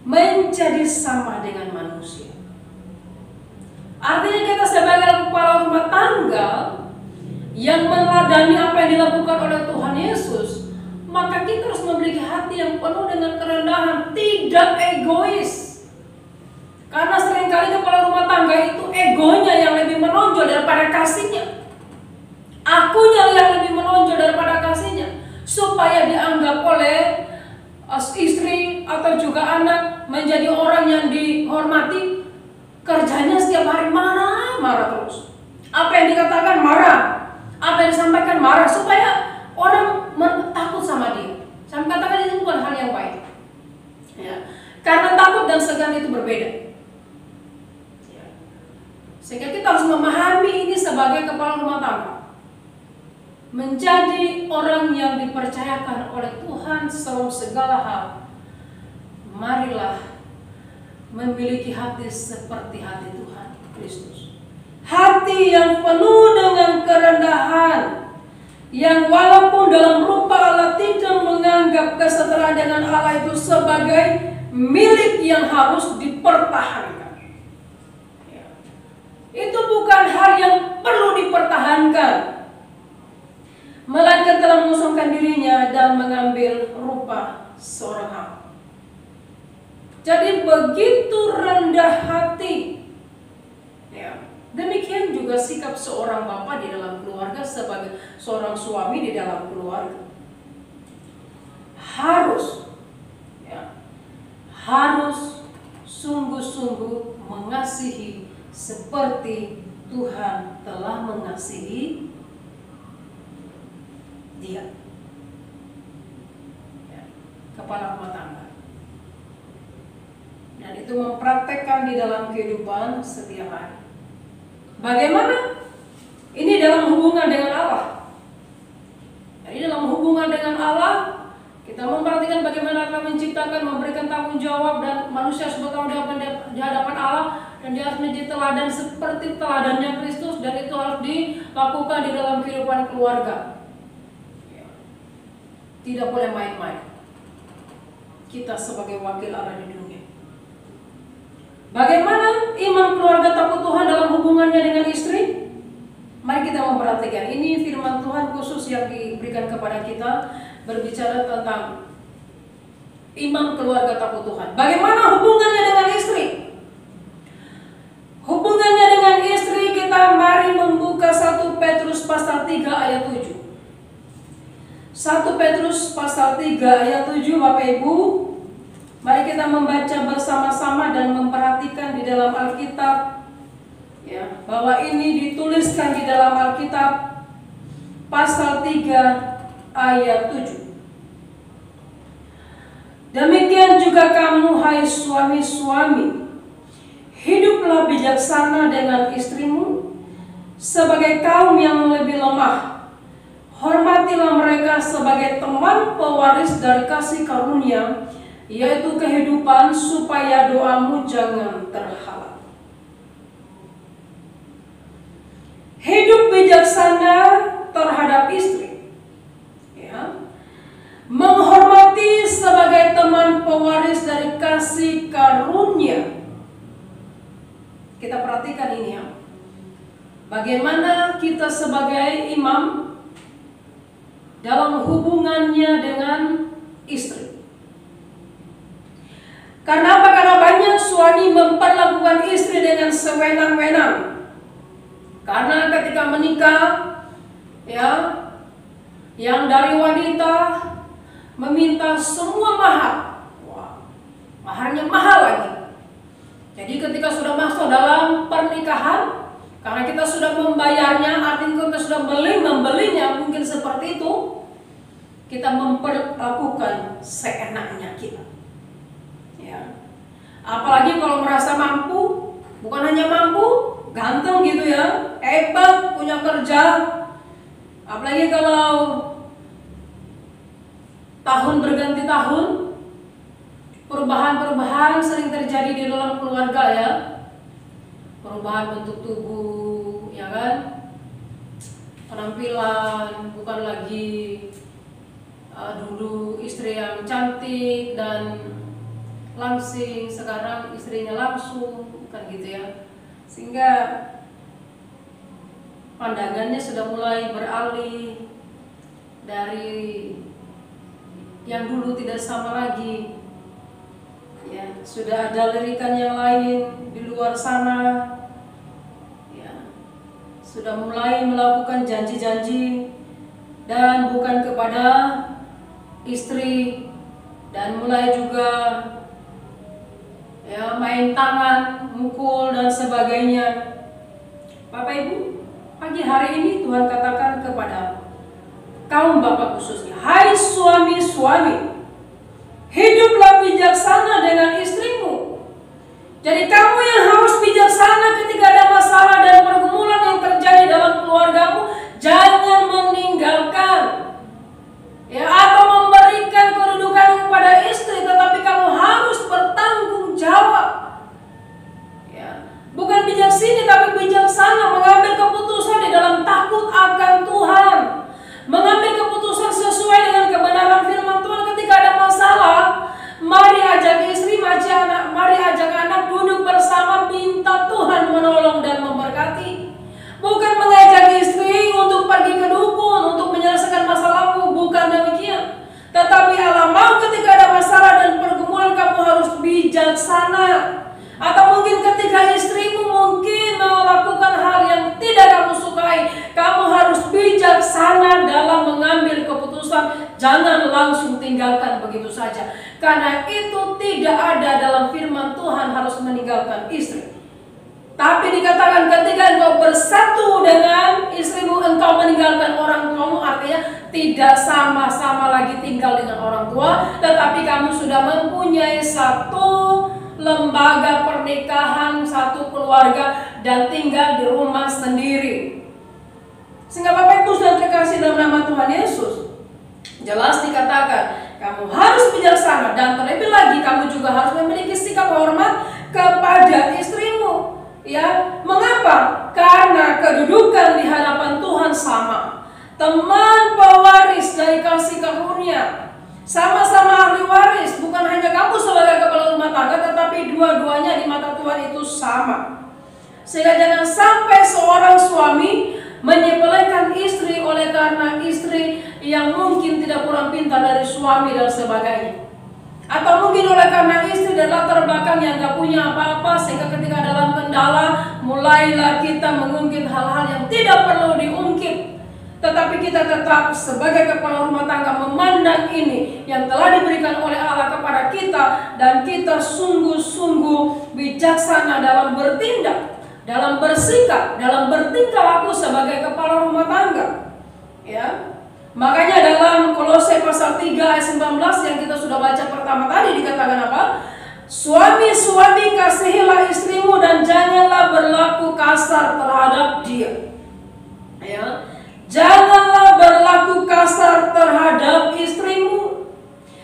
menjadi sama dengan manusia. Artinya kita sebagai kepala rumah tangga yang meneladani apa yang dilakukan oleh Tuhan Yesus, maka kita harus memiliki hati yang penuh dengan kerendahan, tidak egois. Karena seringkali kepala rumah tangga itu egonya yang lebih menonjol daripada kasihnya. Akunya yang lebih menonjol daripada kasihnya, supaya dianggap oleh istri atau juga anak menjadi orang yang dihormati. Kerjanya setiap hari marah terus. Apa yang dikatakan marah, apa yang disampaikan marah, supaya orang takut sama dia. Saya katakan itu bukan hal yang baik. Ya. Karena takut dan segan itu berbeda. Ya. Sehingga kita harus memahami ini sebagai kepala rumah tangga. Menjadi orang yang dipercayakan oleh Tuhan dalam segala hal. Marilah memiliki hati seperti hati Tuhan Kristus. Hati yang penuh dengan kerendahan, yang walaupun dalam rupa Allah tidak menganggap kesetaraan dengan Allah itu sebagai milik yang harus dipertahankan. Ya. Itu bukan hal yang perlu dipertahankan, melainkan telah mengosongkan dirinya dan mengambil rupa seorang hamba. Jadi begitu rendah hati. Ya. Demikian juga sikap seorang bapak di dalam keluarga, sebagai seorang suami di dalam keluarga. Harus sungguh-sungguh mengasihi seperti Tuhan telah mengasihi dia. Ya. Kepala rumah tangga. Dan itu mempraktekkan di dalam kehidupan setiap hari. Bagaimana? Ini dalam hubungan dengan Allah. Jadi dalam hubungan dengan Allah, kita memperhatikan bagaimana Allah menciptakan, memberikan tanggung jawab, dan manusia harus bertanggung jawab di hadapan Allah, dan dia harus menjadi teladan seperti teladannya Kristus, dan itu harus dilakukan di dalam kehidupan keluarga. Tidak boleh main-main. Kita sebagai wakil Allah di dunia. Bagaimana imam keluarga takut Tuhan dalam hubungannya dengan istri? Mari kita memperhatikan. Ini firman Tuhan khusus yang diberikan kepada kita, berbicara tentang imam keluarga takut Tuhan. Bagaimana hubungannya dengan istri? Hubungannya dengan istri, kita mari membuka 1 Petrus pasal 3 ayat 7. 1 Petrus pasal 3 ayat 7, Bapak Ibu. Mari kita membaca bersama-sama dan memperhatikan di dalam Alkitab, ya, bahwa ini dituliskan di dalam Alkitab pasal 3 ayat 7. Demikian juga kamu, hai suami-suami, hiduplah bijaksana dengan istrimu sebagai kaum yang lebih lemah. Hormatilah mereka sebagai teman pewaris dari kasih karunia, yaitu kehidupan, supaya doamu jangan terhalang. Hidup bijaksana terhadap istri, ya, menghormati sebagai teman pewaris dari kasih karunia. Kita perhatikan ini, ya, bagaimana kita sebagai imam dalam hubungannya dengan istri. Karena apa? Karena banyak suami memperlakukan istri dengan sewenang-wenang. Karena ketika menikah, ya, yang dari wanita meminta semua mahar. Wah, maharnya mahal lagi. Jadi ketika sudah masuk dalam pernikahan, karena kita sudah membayarnya, artinya kita sudah membelinya, mungkin seperti itu, kita memperlakukan seenaknya kita. Ya. Apalagi kalau merasa mampu, bukan hanya mampu, ganteng gitu ya, hebat, punya kerja. Apalagi kalau tahun berganti tahun, perubahan-perubahan sering terjadi di dalam keluarga ya. Perubahan bentuk tubuh, ya kan? Penampilan, bukan lagi dulu istri yang cantik dan langsing, sekarang istrinya langsung, kan gitu ya. Sehingga pandangannya sudah mulai beralih dari yang dulu tidak sama lagi. Ya, sudah ada lirikan yang lain di luar sana. Ya, sudah mulai melakukan janji-janji dan bukan kepada istri, dan mulai juga ya main tangan, mukul dan sebagainya. Bapak Ibu, pagi hari ini Tuhan katakan kepada kaum bapak khususnya, hai suami-suami, hiduplah bijaksana dengan istrimu. Jadi kamu yang harus bijaksana ketika ada masalah dan pergumulan yang terjadi dalam keluargamu. Jangan meninggalkan ya atau memberikan kedudukan kepada istri, tetapi kamu harus bertanggung jawab. Ya, bukan bijaksana tapi bijaksana, mengambil keputusan di dalam takut akan Tuhan, mengambil keputusan sesuai dengan kebenaran firman Tuhan. Ketika ada masalah, mari ajak istri, mari ajak anak duduk bersama, minta Tuhan menolong dan memberkati. Bukan mengajak istri untuk pergi ke dukun untuk menyelesaikan masalahmu, bukan demikian. Tetapi Allah mau ketika ada masalah dan pergumulan kamu harus bijaksana. Atau mungkin ketika istrimu mungkin melakukan hal yang tidak kamu sukai, kamu harus bijaksana dalam mengambil keputusan. Jangan langsung tinggalkan begitu saja, karena itu tidak ada dalam firman Tuhan harus meninggalkan istri. Tapi dikatakan ketika engkau bersatu dengan istrimu, engkau meninggalkan orang tuamu, artinya tidak sama-sama lagi tinggal dengan orang tua, tetapi kamu sudah mempunyai satu lembaga pernikahan, satu keluarga, dan tinggal di rumah sendiri. Sehingga Bapak Ibu sudah terkasih dalam nama Tuhan Yesus, jelas dikatakan kamu harus bijaksana, dan terlebih lagi kamu juga harus memiliki sikap hormat kepada istrimu. Ya, mengapa? Karena kedudukan di hadapan Tuhan sama. Teman pewaris dari kasih karunia, sama-sama ahli waris. Bukan hanya kamu sebagai kepala rumah tangga, tetapi dua-duanya di mata Tuhan itu sama. Sehingga jangan sampai seorang suami menyepelekan istri oleh karena istri yang mungkin tidak kurang pintar dari suami dan sebagainya. Atau mungkin oleh karena istri dan latar belakang yang gak punya apa-apa, sehingga ketika dalam kendala mulailah kita mengungkit hal-hal yang tidak perlu diungkit. Tetapi kita tetap sebagai kepala rumah tangga memandang ini yang telah diberikan oleh Allah kepada kita, dan kita sungguh-sungguh bijaksana dalam bertindak, dalam bersikap, dalam bertingkah laku sebagai kepala rumah tangga. Ya. Makanya dalam Kolose pasal 3 ayat 19 yang kita sudah baca pertama tadi dikatakan apa? Suami-suami kasihilah istrimu dan janganlah berlaku kasar terhadap dia. Ya. Janganlah berlaku kasar terhadap istrimu,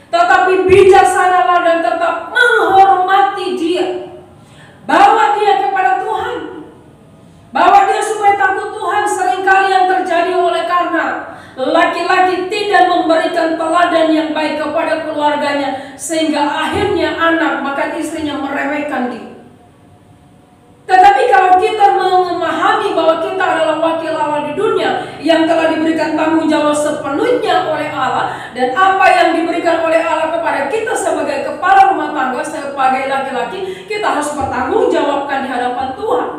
tetapi bijaksanalah dan tetap menghormati dia. Bawa dia kepada Tuhan. Bawa dia supaya takut Tuhan. Seringkali yang terjadi oleh karena laki-laki tidak memberikan teladan yang baik kepada keluarganya, sehingga akhirnya anak bahkan istrinya meremehkan dia. Tetapi kalau kita memahami bahwa kita adalah wakil Allah di dunia yang telah diberikan tanggung jawab sepenuhnya oleh Allah, dan apa yang diberikan oleh Allah kepada kita sebagai kepala rumah tangga, sebagai laki-laki, kita harus bertanggung jawabkan di hadapan Tuhan.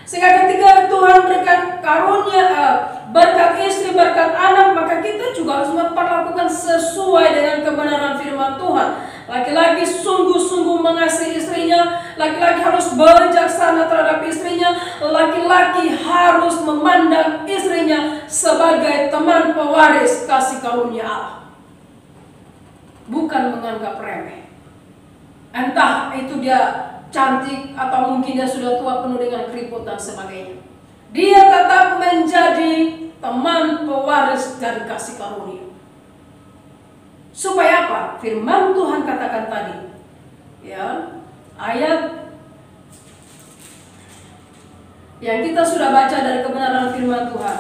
Sehingga ketika Tuhan berikan karunia, berkat istri, berkat anak, maka kita juga harus memperlakukan sesuai dengan kebenaran firman Tuhan. Laki-laki sungguh-sungguh mengasihi istrinya, laki-laki harus bijaksana terhadap istrinya, laki-laki harus memandang istrinya sebagai teman pewaris kasih karunia Allah, bukan menganggap remeh. Entah itu dia cantik atau mungkin dia sudah tua penuh dengan keriput dan sebagainya, dia tetap menjadi teman pewaris dari kasih karunia. Supaya apa? Firman Tuhan katakan tadi, ya, ayat yang kita sudah baca dari kebenaran firman Tuhan,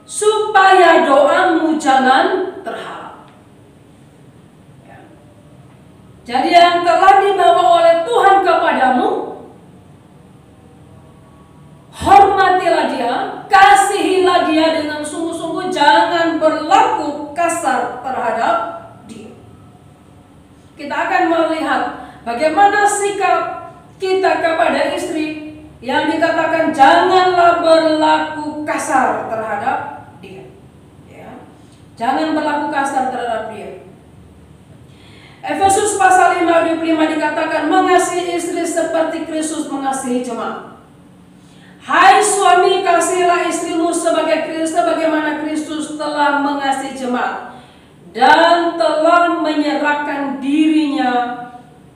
supaya doamu jangan terhalang. Ya. Jadi yang telah dibawa oleh Tuhan kepadamu, hormatilah dia, kasihilah dia dengan sungguh-sungguh, jangan berlaku kasar terhadap dia. Kita akan melihat bagaimana sikap kita kepada istri yang dikatakan janganlah berlaku kasar terhadap dia. Ya. Jangan berlaku kasar terhadap dia. Efesus pasal 5 ayat 25 dikatakan mengasihi istri seperti Kristus mengasihi jemaat. Hai suami, kasihilah istrimu sebagaimana Kristus telah mengasihi jemaat dan telah menyerahkan dirinya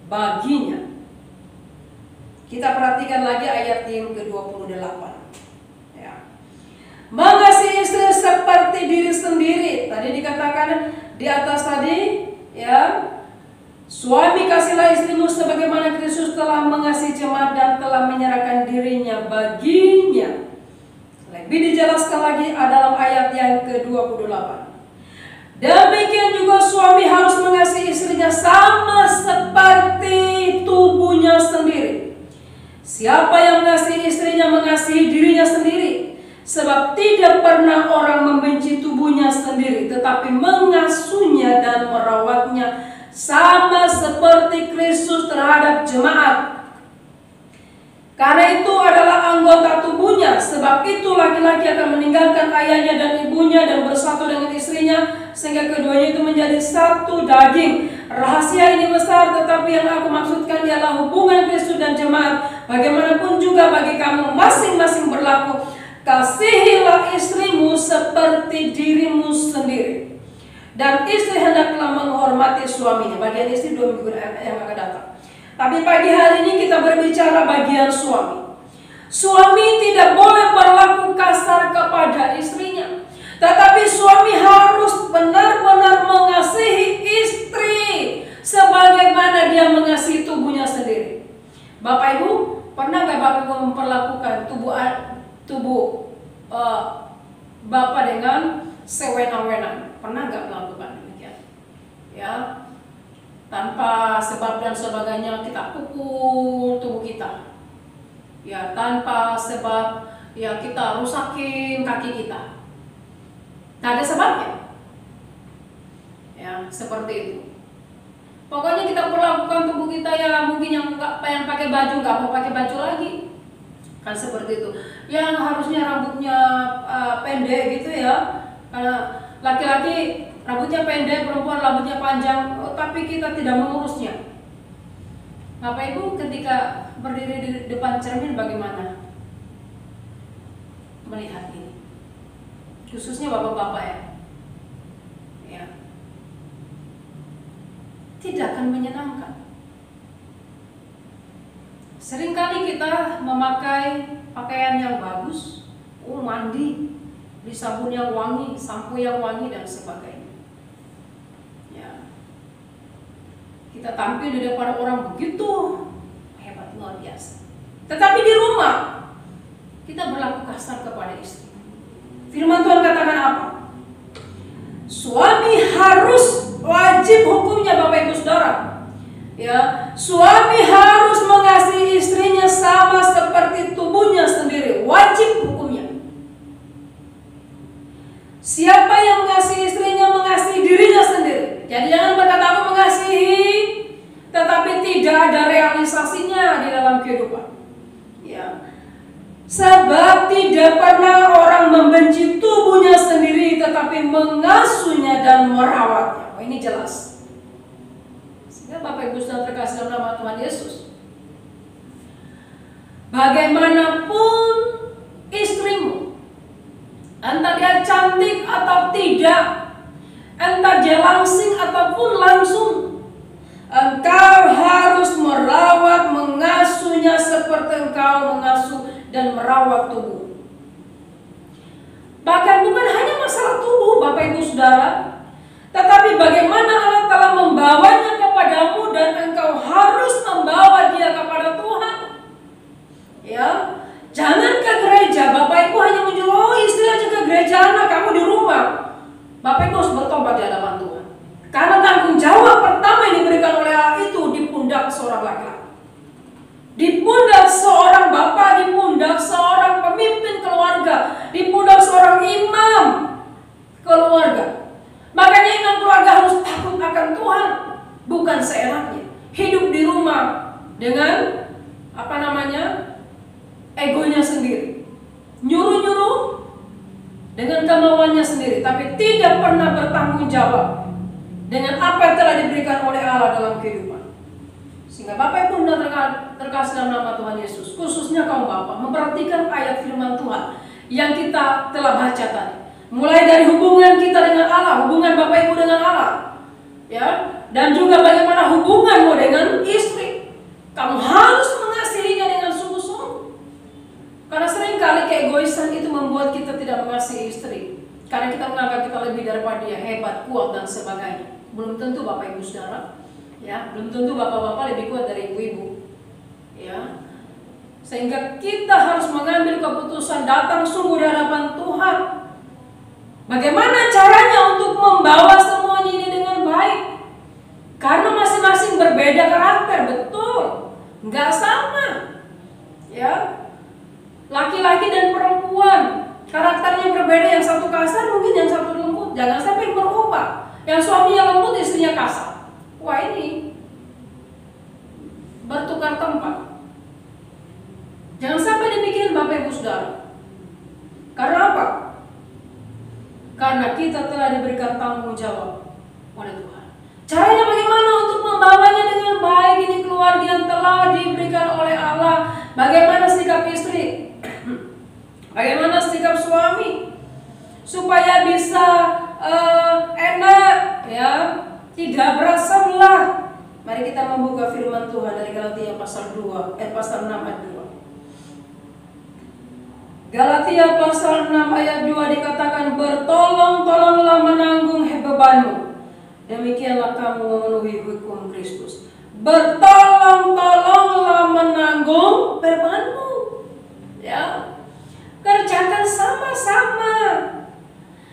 baginya. Kita perhatikan lagi ayat yang ke-28. Ya. Mengasihi istri seperti diri sendiri. Tadi dikatakan di atas tadi, ya. Suami, kasihilah istrimu sebagaimana Kristus telah mengasihi jemaat dan telah menyerahkan dirinya baginya. Lebih dijelaskan lagi dalam ayat yang ke-28. Demikian juga suami harus mengasihi istrinya sama seperti tubuhnya sendiri. Siapa yang mengasihi istrinya mengasihi dirinya sendiri. Sebab tidak pernah orang membenci tubuhnya sendiri, tetapi mengasuhnya dan merawatnya sama seperti Kristus terhadap jemaat. Karena itu adalah anggota tubuhnya. Sebab itu laki-laki akan meninggalkan ayahnya dan ibunya dan bersatu dengan istrinya, sehingga keduanya itu menjadi satu daging. Rahasia ini besar, tetapi yang aku maksudkan ialah hubungan Kristus dan jemaat. Bagaimanapun juga bagi kamu masing-masing berlaku, kasihilah istrimu seperti dirimu sendiri. Dan istri hendaklah menghormati suaminya. Bagian istri 2 minggu yang akan datang. Tapi pagi hari ini kita berbicara bagian suami. Suami tidak boleh berlaku kasar kepada istrinya, tetapi suami harus benar-benar mengasihi istri sebagaimana dia mengasihi tubuhnya sendiri. Bapak Ibu, pernah nggak Bapak Ibu memperlakukan tubuh Bapak dengan sewenang-wenang? Pernah nggak melakukan demikian? Ya, tanpa sebab dan sebagainya kita pukul tubuh kita. Ya, tanpa sebab ya kita rusakin kaki kita. Nggak ada sebabnya. Ya, seperti itu. Pokoknya kita perlakukan tubuh kita ya mungkin yang nggak pengen pakai baju nggak mau pakai baju lagi. Kan seperti itu. Yang harusnya rambutnya pendek gitu ya. Karena laki-laki rambutnya pendek, perempuan rambutnya panjang, tapi kita tidak mengurusnya. Bapak Ibu ketika berdiri di depan cermin bagaimana melihat ini? Khususnya bapak-bapak ya. Ya. Tidak akan menyenangkan. Seringkali kita memakai pakaian yang bagus, mandi, di sabun yang wangi, sampo yang wangi dan sebagainya. Ya. Kita tampil di depan orang begitu hebat, luar biasa. Tetapi di rumah kita berlaku kasar kepada istri. Firman Tuhan katakan apa? Suami harus wajib hukumnya Bapak Ibu Saudara. Ya, suami harus mengasihi istrinya sama seperti tubuhnya sendiri, wajib hukumnya. Siapa yang mengasihi istrinya mengasihi dirinya sendiri. Jadi jangan berkata aku mengasihi, tetapi tidak ada realisasinya di dalam kehidupan. Ya, sebab tidak pernah dan merawatnya. Ini jelas. Sehingga Bapak Ibu Saudara terkasih dalam nama Tuhan Yesus, bagaimanapun istrimu, entah dia cantik atau tidak, entah dia langsing ataupun langsung, engkau harus merawat, mengasuhnya seperti engkau mengasuh dan merawat tubuh. Bahkan bukan hanya masalah tubuh Bapak Ibu Saudara, tetapi bagaimana Allah telah membawanya kepadamu dan engkau harus membawa dia kepada Tuhan. Ya, jangan ke gereja. Bapak Ibu hanya menjual, oh istri aja ke gereja, anak kamu di rumah. Bapak Ibu harus bertobat di hadapan Tuhan. Karena tanggung jawab pertama yang diberikan oleh Allah itu di pundak seorang laki-laki, di pundak seorang bapak, di pundak seorang pemimpin keluarga, di pundak seorang imam keluarga. Makanya imam keluarga harus takut akan Tuhan, bukan seenaknya hidup di rumah dengan egonya sendiri, nyuruh-nyuruh dengan kemauannya sendiri, tapi tidak pernah bertanggung jawab dengan apa yang telah diberikan oleh Allah dalam kehidupan. Sehingga Bapak Ibu terkasih dalam nama Tuhan Yesus, khususnya kaum bapak, memperhatikan ayat firman Tuhan yang kita telah baca tadi. Mulai dari hubungan kita dengan Allah, hubungan Bapak Ibu dengan Allah, ya, dan juga bagaimana hubunganmu dengan istri. Kamu harus mengasihinya dengan sungguh-sungguh. Karena seringkali keegoisan itu membuat kita tidak mengasihi istri. Karena kita menganggap kita lebih daripada dia, hebat, kuat, dan sebagainya. Belum tentu Bapak Ibu Saudara, ya, belum tentu bapak-bapak lebih kuat dari ibu-ibu, ya. Sehingga kita harus mengambil keputusan datang sungguh di hadapan Tuhan. Bagaimana caranya untuk membawa semuanya ini dengan baik? Karena masing-masing berbeda karakter, betul, nggak sama, ya. Laki-laki dan perempuan karakternya berbeda, yang satu kasar mungkin yang satu lembut. Jangan sampai berubah, yang suaminya lembut istrinya kasar. Wah, ini bertukar tempat. Jangan sampai demikian Bapak Ibu Saudara. Karena apa? Karena kita telah diberikan tanggung jawab oleh Tuhan. Caranya bagaimana untuk membawanya dengan baik? Ini keluarga yang telah diberikan oleh Allah. Bagaimana sikap istri? Bagaimana sikap suami? Supaya bisa enak, ya, tidak berasa belah. Mari kita membuka firman Tuhan dari Galatia pasal 6 ayat 2. Galatia pasal 6 ayat 2 dikatakan, bertolong-tolonglah menanggung bebanmu, demikianlah kamu memenuhi hukum Kristus. Bertolong-tolonglah menanggung bebanmu, ya. Kerjakan sama-sama.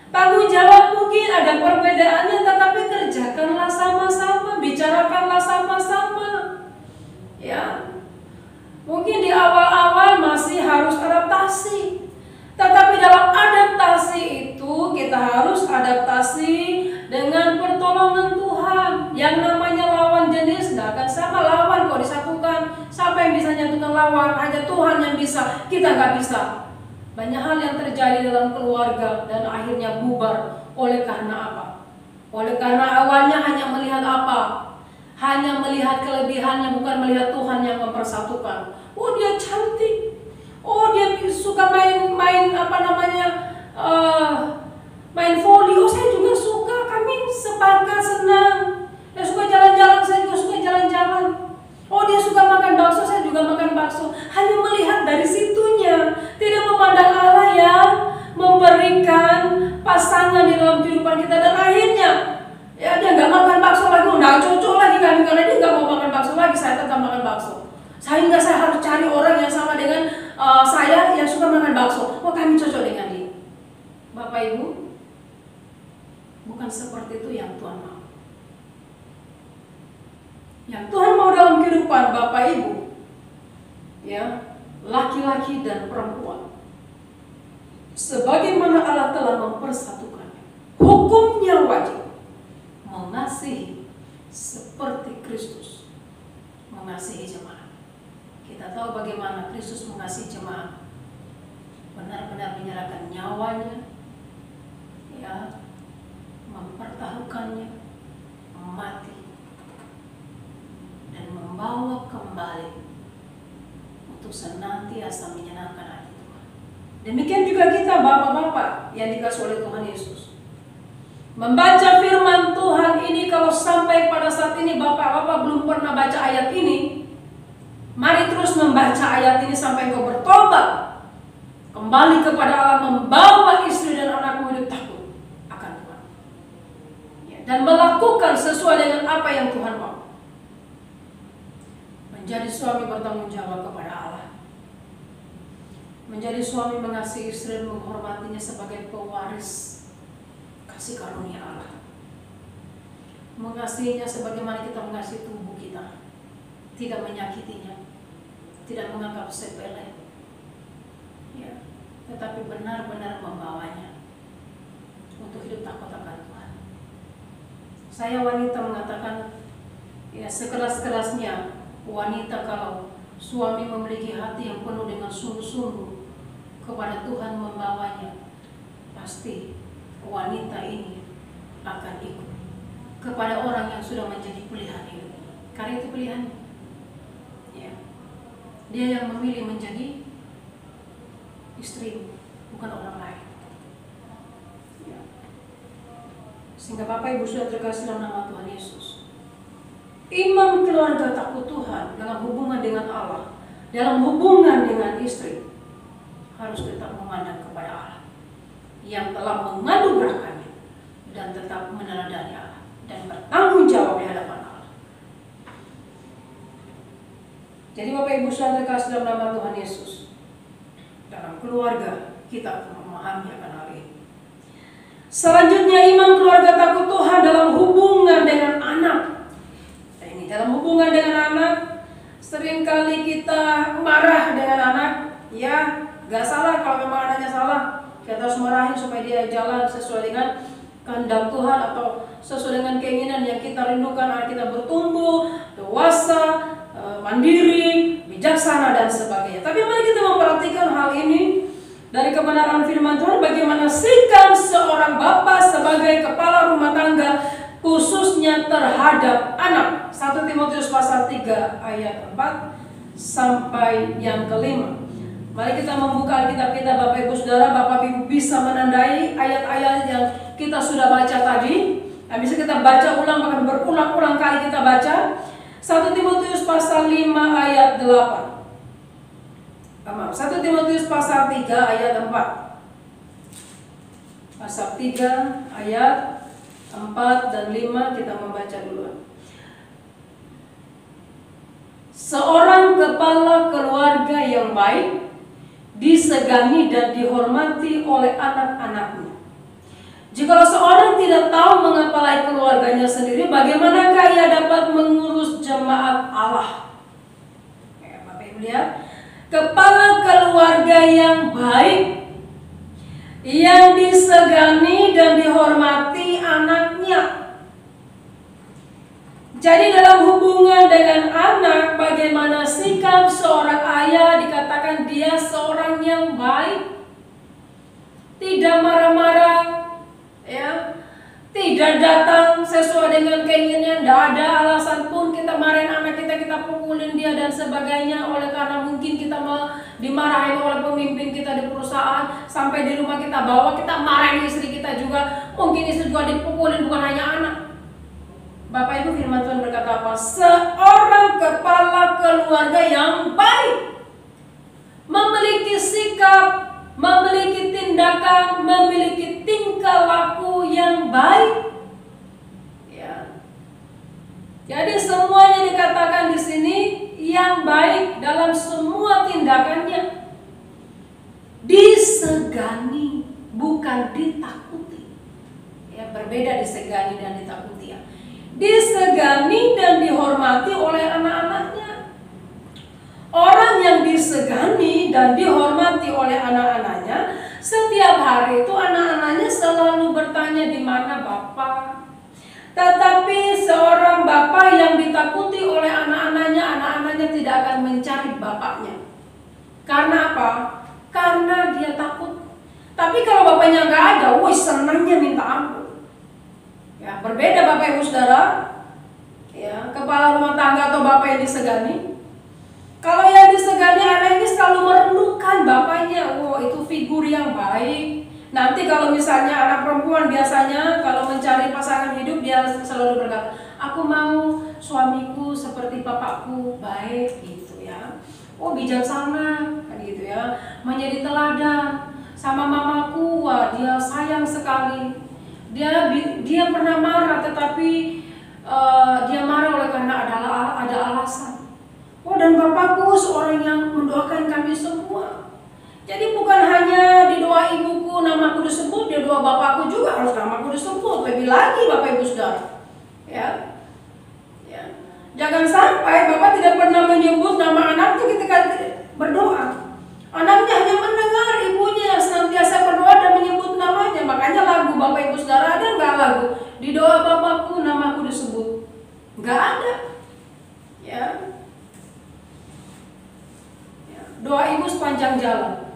Tanggung jawab mungkin ada perbedaannya, tetapi kerjakanlah sama-sama, bicarakanlah sama-sama, ya. Mungkin di awal-awal masih harus adaptasi, tetapi dalam adaptasi itu kita harus adaptasi dengan pertolongan Tuhan. Yang namanya lawan jenis tidak akan sama. Lawan kok disatukan, siapa yang bisa nyatukan lawan? Hanya Tuhan yang bisa, kita nggak bisa. Banyak hal yang terjadi dalam keluarga dan akhirnya bubar. Oleh karena apa? Oleh karena awalnya hanya melihat apa? Hanya melihat kelebihannya, bukan melihat Tuhan yang mempersatukan. Oh, dia cantik. Oh, dia suka main main voli. Oh, saya juga suka. Kami sepakat, senang. Dia suka jalan-jalan, saya juga suka jalan-jalan. Oh, dia suka makan bakso, saya juga makan bakso. Hanya melihat dari situnya, tidak memandang Allah yang memberikan pasangan di dalam kehidupan kita. Dan akhirnya, ya, dia nggak makan bakso lagi, nggak cocok lagi kami, karena dia nggak mau makan bakso lagi, saya tetap makan bakso. Sehingga saya harus cari orang yang sama dengan saya yang suka makan bakso. Oh, kami cocok dengan dia. Bapak Ibu, bukan seperti itu yang Tuhan mau. Yang Tuhan mau dalam kehidupan Bapak Ibu, ya, laki-laki dan perempuan, sebagaimana Allah telah mempersatukan, hukumnya wajib mengasihi seperti Kristus mengasihi jemaat. Kita tahu bagaimana Kristus mengasihi jemaat, benar-benar menyerahkan nyawanya, ya, mempertahankan Tuhannya mati dan membawa kembali untuk senantiasa menyenangkan hati Tuhan. Demikian juga kita bapak-bapak yang dikasih oleh Tuhan Yesus. Membaca firman Tuhan ini, kalau sampai pada saat ini bapak-bapak belum pernah baca ayat ini, mari terus membaca ayat ini sampai engkau bertobat, kembali kepada Allah, membawa istri dan anakmu hidup takut akan Tuhan, dan melakukan sesuai dengan apa yang Tuhan mau. Menjadi suami bertanggung jawab kepada Allah. Menjadi suami mengasihi istri dan menghormatinya sebagai pewaris kasih karunia Allah. Mengasihinya sebagaimana kita mengasihi tubuh kita. Tidak menyakitinya, tidak menganggap sepele, ya, tetapi benar-benar membawanya untuk hidup takut akan Tuhan. Saya wanita mengatakan, ya, sekeras-kerasnya wanita kalau suami memiliki hati yang penuh dengan sungguh-sungguh kepada Tuhan membawanya, pasti wanita ini akan ikut kepada orang yang sudah menjadi pilihan hidup. Karena itu pilihannya. Ya. Dia yang memilih menjadi istri, bukan orang lain. Ya. Sehingga Bapak Ibu sudah terkasih dalam nama Tuhan Yesus, imam keluarga takut Tuhan dalam hubungan dengan Allah, dalam hubungan dengan istri, harus tetap memandang kepada Allah yang telah menganugerahkannya dan tetap meneladani Allah dan bertanggung jawab di hadapan Allah. Jadi Bapak Ibu saudara terkasih dalam nama Tuhan Yesus, dalam keluarga kita memahami akan hal ini. Selanjutnya, imam keluarga takut Tuhan dalam hubungan dengan anak. Dalam hubungan dengan anak, seringkali kita marah dengan anak. Ya, gak salah kalau memang anaknya salah, kita harus marahin supaya dia jalan sesuai dengan kehendak Tuhan atau sesuai dengan keinginan yang kita rindukan. Anak kita bertumbuh, dewasa, mandiri, bijaksana dan sebagainya. Tapi mari kita memperhatikan hal ini dari kebenaran firman Tuhan, bagaimana sikap seorang bapak sebagai kepala rumah tangga, khususnya terhadap anak. 1 Timotius pasal 3 ayat 4 sampai yang kelima. Mari kita membuka Alkitab kita, Bapak Ibu Saudara. Bapak Ibu bisa menandai ayat-ayat yang kita sudah baca tadi. Bisa kita baca ulang, bahkan berulang-ulang kali kita baca. 1 Timotius pasal 5 ayat 8. 1 Timotius pasal 3 ayat 4. Pasal 3 ayat 4 dan 5 kita membaca dulu. Seorang kepala keluarga yang baik disegani dan dihormati oleh anak-anaknya. Jikalau seorang tidak tahu mengepalai keluarganya sendiri, bagaimanakah ia dapat mengurus jemaat Allah? Ya, Bapak Ibu lihat, kepala keluarga yang baik, yang disegani dan dihormati anaknya. Jadi dalam hubungan dengan anak, bagaimana sikap seorang ayah? Dikatakan dia seorang yang baik, tidak marah-marah, ya, tidak datang sesuai dengan keinginan. Tidak ada alasan pun kita marahin anak kita, kita pukulin dia dan sebagainya. Oleh karena mungkin kita dimarahin oleh pemimpin kita di perusahaan, sampai di rumah kita bawa, kita marahin istri kita juga. Mungkin istri juga dipukulin, bukan hanya anak. Bapak Ibu, firman Tuhan berkata apa? Seorang kepala keluarga yang baik, memiliki sikap, memiliki tindakan, memiliki tingkah laku yang baik. Ya. Jadi semuanya dikatakan di sini yang baik dalam semua tindakannya. Disegani, bukan ditakuti. Ya, berbeda disegani dan ditakuti ya. Disegani dan dihormati oleh anak-anaknya. Orang yang disegani dan dihormati oleh anak-anaknya, setiap hari itu anak-anaknya selalu bertanya di mana Bapak. Tetapi seorang bapak yang ditakuti oleh anak-anaknya tidak akan mencari bapaknya. Karena apa? Karena dia takut. Tapi kalau bapaknya nggak ada, wih senangnya minta ampun. Ya, berbeda Bapak Ibu Saudara. Ya, kepala rumah tangga atau bapak yang disegani. Kalau yang disegani anak ini selalu merindukan bapaknya. Oh, itu figur yang baik. Nanti kalau misalnya anak perempuan biasanya kalau mencari pasangan hidup dia selalu berkata, aku mau suamiku seperti bapakku, baik gitu ya. Oh, bijaksana kan gitu ya. Menjadi teladan sama mamaku, wah dia sayang sekali. Dia pernah marah tetapi dia marah oleh karena ada alasan. Oh, dan bapakku seorang yang mendoakan kami semua. Jadi bukan hanya di doa ibuku namaku disebut, di doa bapakku juga harus namaku disebut. Lebih lagi Bapak Ibu Saudara. Ya. Ya. Jangan sampai Bapak tidak pernah menyebut nama anaknya ketika berdoa. Anaknya hanya mendengar ibunya senantiasa berdoa dan menyebut namanya. Makanya lagu Bapak Ibu Saudara ada nggak lagu? Di doa bapakku namaku disebut. Nggak ada. Ya. Ya. Doa ibu sepanjang jalan.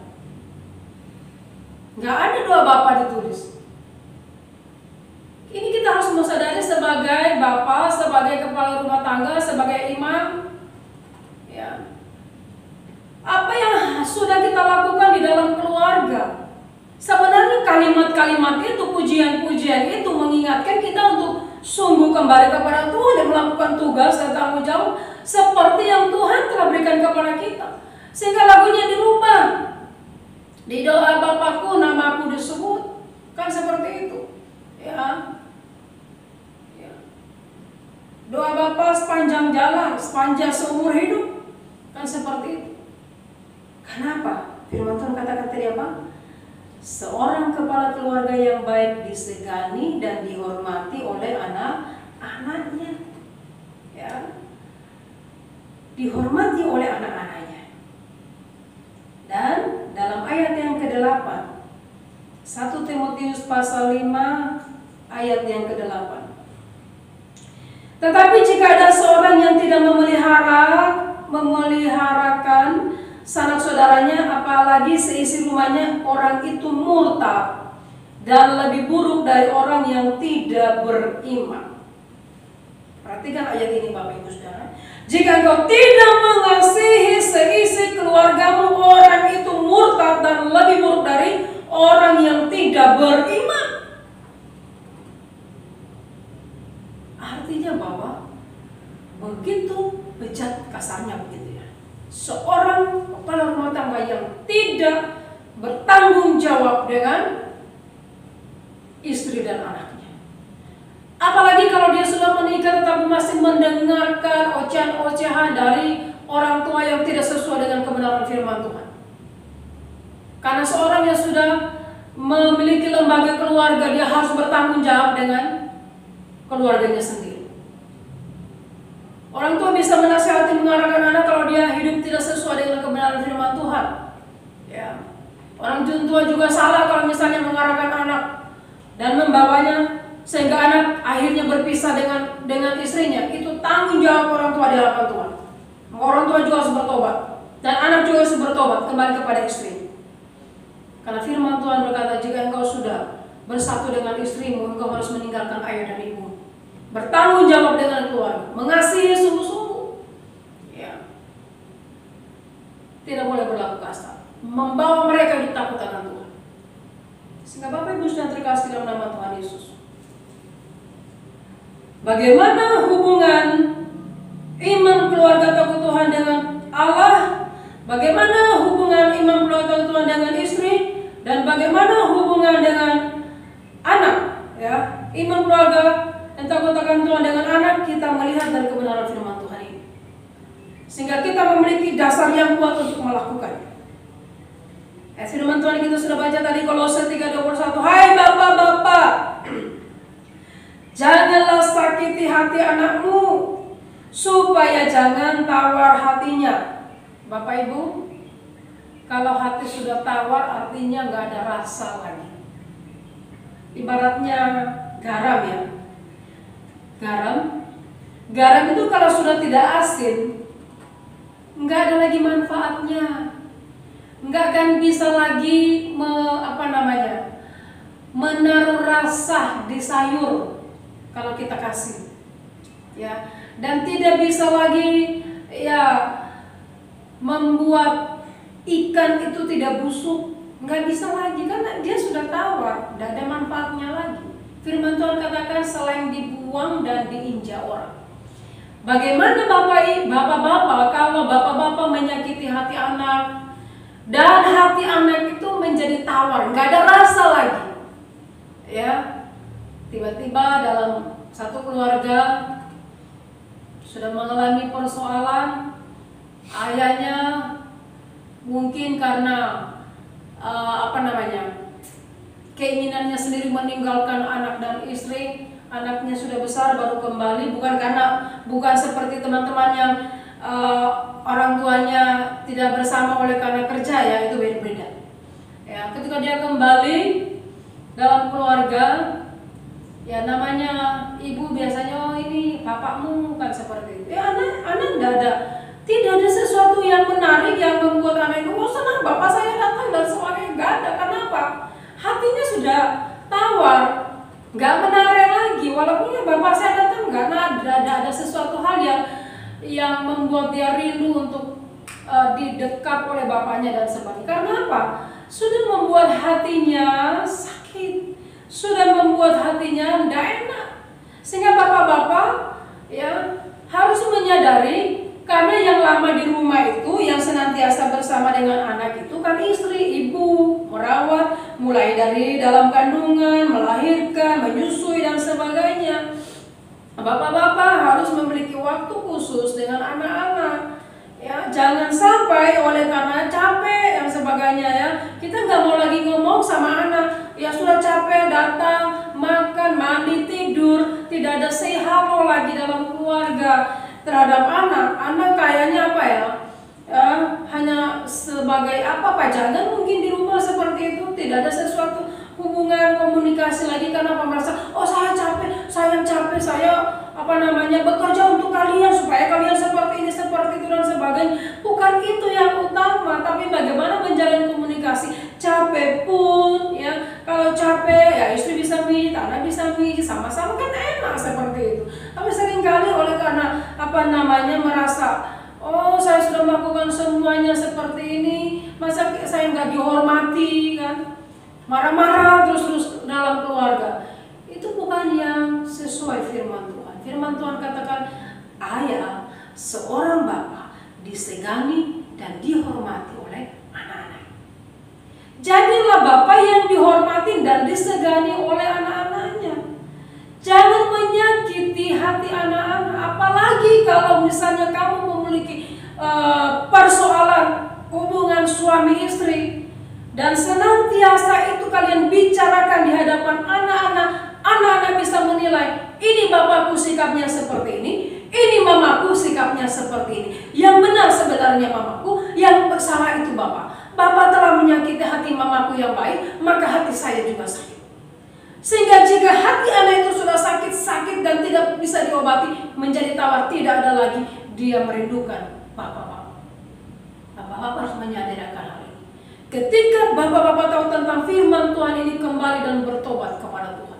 Nggak ada doa bapak ditulis. Ini kita harus menyadari sebagai bapak, sebagai kepala rumah tangga, sebagai imam. Ya. Apa yang sudah kita lakukan di dalam keluarga? Sebenarnya kalimat-kalimat itu, pujian-pujian itu mengingatkan kita untuk sungguh kembali kepada Tuhan dan melakukan tugas dan tanggung jawab seperti yang Tuhan telah berikan kepada kita. Sehingga lagunya dirubah. Di doa bapakku namaku disebut. Kan seperti itu. Ya. Ya. Doa Bapa sepanjang jalan, sepanjang seumur hidup. Kan seperti itu. Kenapa? Firman Tuhan katakan tadi apa? Seorang kepala keluarga yang baik disegani dan dihormati oleh anak-anaknya. Ya. Dihormati oleh anak-anaknya. Dan dalam ayat yang ke-8, 1 Timotius pasal 5 ayat yang ke-8. Tetapi jika ada seorang yang tidak memeliharakan sanak saudaranya, apalagi seisi rumahnya, orang itu murtad dan lebih buruk dari orang yang tidak beriman. Perhatikan ayat ini Bapak Ibu Saudara. Jika engkau tidak mengasihi seisi keluargamu, orang itu murtad dan lebih buruk dari orang yang tidak beriman. Artinya bahwa begitu bejat kasarnya begitu ya. Seorang kepala rumah tangga yang tidak bertanggung jawab dengan istri dan anaknya. Apalagi kalau dia sudah menikah tetapi masih mendengarkan ocehan-ocehan dari orang tua yang tidak sesuai dengan kebenaran firman Tuhan. Karena seorang yang sudah memiliki lembaga keluarga, dia harus bertanggung jawab dengan keluarganya sendiri. Orang tua bisa menasihati, mengarahkan anak kalau dia hidup tidak sesuai dengan kebenaran firman Tuhan. Ya. Orang tua juga salah kalau misalnya mengarahkan anak dan membawanya sehingga anak akhirnya berpisah dengan istrinya. Itu tanggung jawab orang tua di hadapan Tuhan. Orang tua juga harus bertobat dan anak juga harus bertobat kembali kepada istri. Karena firman Tuhan berkata, jika engkau sudah bersatu dengan istrimu, engkau harus meninggalkan ayah dan ibu. Bertanggung jawab dengan keluarga, mengasihi sungguh-sungguh. Ya. Tidak boleh berlaku kasar, membawa mereka hidup takut akan Tuhan. Sehingga Bapak Ibu sudah terkasih dalam nama Tuhan Yesus. Bagaimana hubungan iman keluarga takut Tuhan dengan Allah? Bagaimana hubungan iman keluarga takut Tuhan dengan istri? Dan bagaimana hubungan dengan anak? Ya, iman keluarga dan takut akan Tuhan dengan anak, kita melihat dari kebenaran firman Tuhan ini. Sehingga kita memiliki dasar yang kuat untuk melakukannya. Firman Tuhan kita sudah baca tadi Kolose 3:21. Hai bapak-bapak, janganlah sakiti hati anakmu, supaya jangan tawar hatinya. Bapak Ibu, kalau hati sudah tawar artinya nggak ada rasa lagi. Ibaratnya garam ya. Garam itu kalau sudah tidak asin, nggak ada lagi manfaatnya. Nggak akan bisa lagi menaruh rasa di sayur. kalau kita kasih, ya. Dan tidak bisa lagi ya membuat ikan itu tidak busuk, nggak bisa lagi karena dia sudah tawar, tidak ada manfaatnya lagi. Firman Tuhan katakan selain dibuang dan diinjak orang. Bagaimana bapak-bapak kalau bapak-bapak menyakiti hati anak dan hati anak itu menjadi tawar, nggak ada rasa lagi, ya. Tiba-tiba dalam satu keluarga sudah mengalami persoalan, ayahnya mungkin karena keinginannya sendiri meninggalkan anak dan istri, anaknya sudah besar baru kembali, bukan seperti teman-teman yang orang tuanya tidak bersama oleh karena kerja, ya, itu beda-beda. Ya, ketika dia kembali dalam keluarga, ya namanya ibu biasanya, oh ini bapakmu kan seperti itu. Ya anak tidak ada sesuatu yang menarik yang membuat anak itu, oh senang bapak saya datang dan sebagainya, nggak ada. Kenapa? Hatinya sudah tawar, nggak menarik lagi. Walaupun ya bapak saya datang, nggak ada sesuatu hal yang membuat dia rindu untuk didekat oleh bapaknya dan sebagainya. Karena apa? Sudah membuat hatinya sakit, sudah membuat hatinya tidak enak. Sehingga bapak-bapak ya harus menyadari, karena yang lama di rumah itu, yang senantiasa bersama dengan anak itu kan istri, ibu, merawat, mulai dari dalam kandungan, melahirkan, menyusui dan sebagainya. Bapak-bapak harus memiliki waktu khusus dengan anak-anak. Ya, jangan sampai oleh karena capek dan sebagainya, ya, kita nggak mau lagi ngomong sama anak. Ya sudah capek, datang, makan, mandi, tidur, tidak ada say hello lagi dalam keluarga terhadap anak. Anak kayaknya apa ya? Hanya sebagai pajangan mungkin di rumah seperti itu, tidak ada sesuatu hubungan komunikasi lagi. Karena merasa, oh saya capek, saya bekerja untuk kalian supaya kalian seperti ini, seperti itu dan sebagainya. Bukan itu yang utama, tapi bagaimana menjalin komunikasi. Capek pun, ya, kalau capek ya istri bisa mijit, anak bisa mijit, sama-sama kan enak seperti itu. Tapi seringkali oleh karena merasa, oh saya sudah melakukan semuanya seperti ini, masa saya nggak dihormati, kan? Marah-marah terus dalam keluarga. Itu bukan yang sesuai firman Tuhan. Firman Tuhan katakan, ayah, seorang bapak disegani dan dihormati oleh anak-anak. Jadilah bapak yang dihormati dan disegani oleh anak-anaknya. Jangan menyakiti hati anak-anak, apalagi kalau misalnya kamu memiliki persoalan hubungan suami istri, dan senantiasa itu kalian bicarakan di hadapan anak-anak. Anak-anak bisa menilai, ini bapakku sikapnya seperti ini mamaku sikapnya seperti ini. Yang benar sebenarnya mamaku, yang salah itu bapak. Bapak telah menyakiti hati mamaku yang baik, maka hati saya juga sakit. Sehingga jika hati anak itu sudah sakit dan tidak bisa diobati, menjadi tawar, tidak ada lagi dia merindukan bapak-bapak. Bapak-bapak harus menyadari akan hal ini. Ketika bapak-bapak tahu tentang firman Tuhan ini, kembali dan bertobat kepada Tuhan.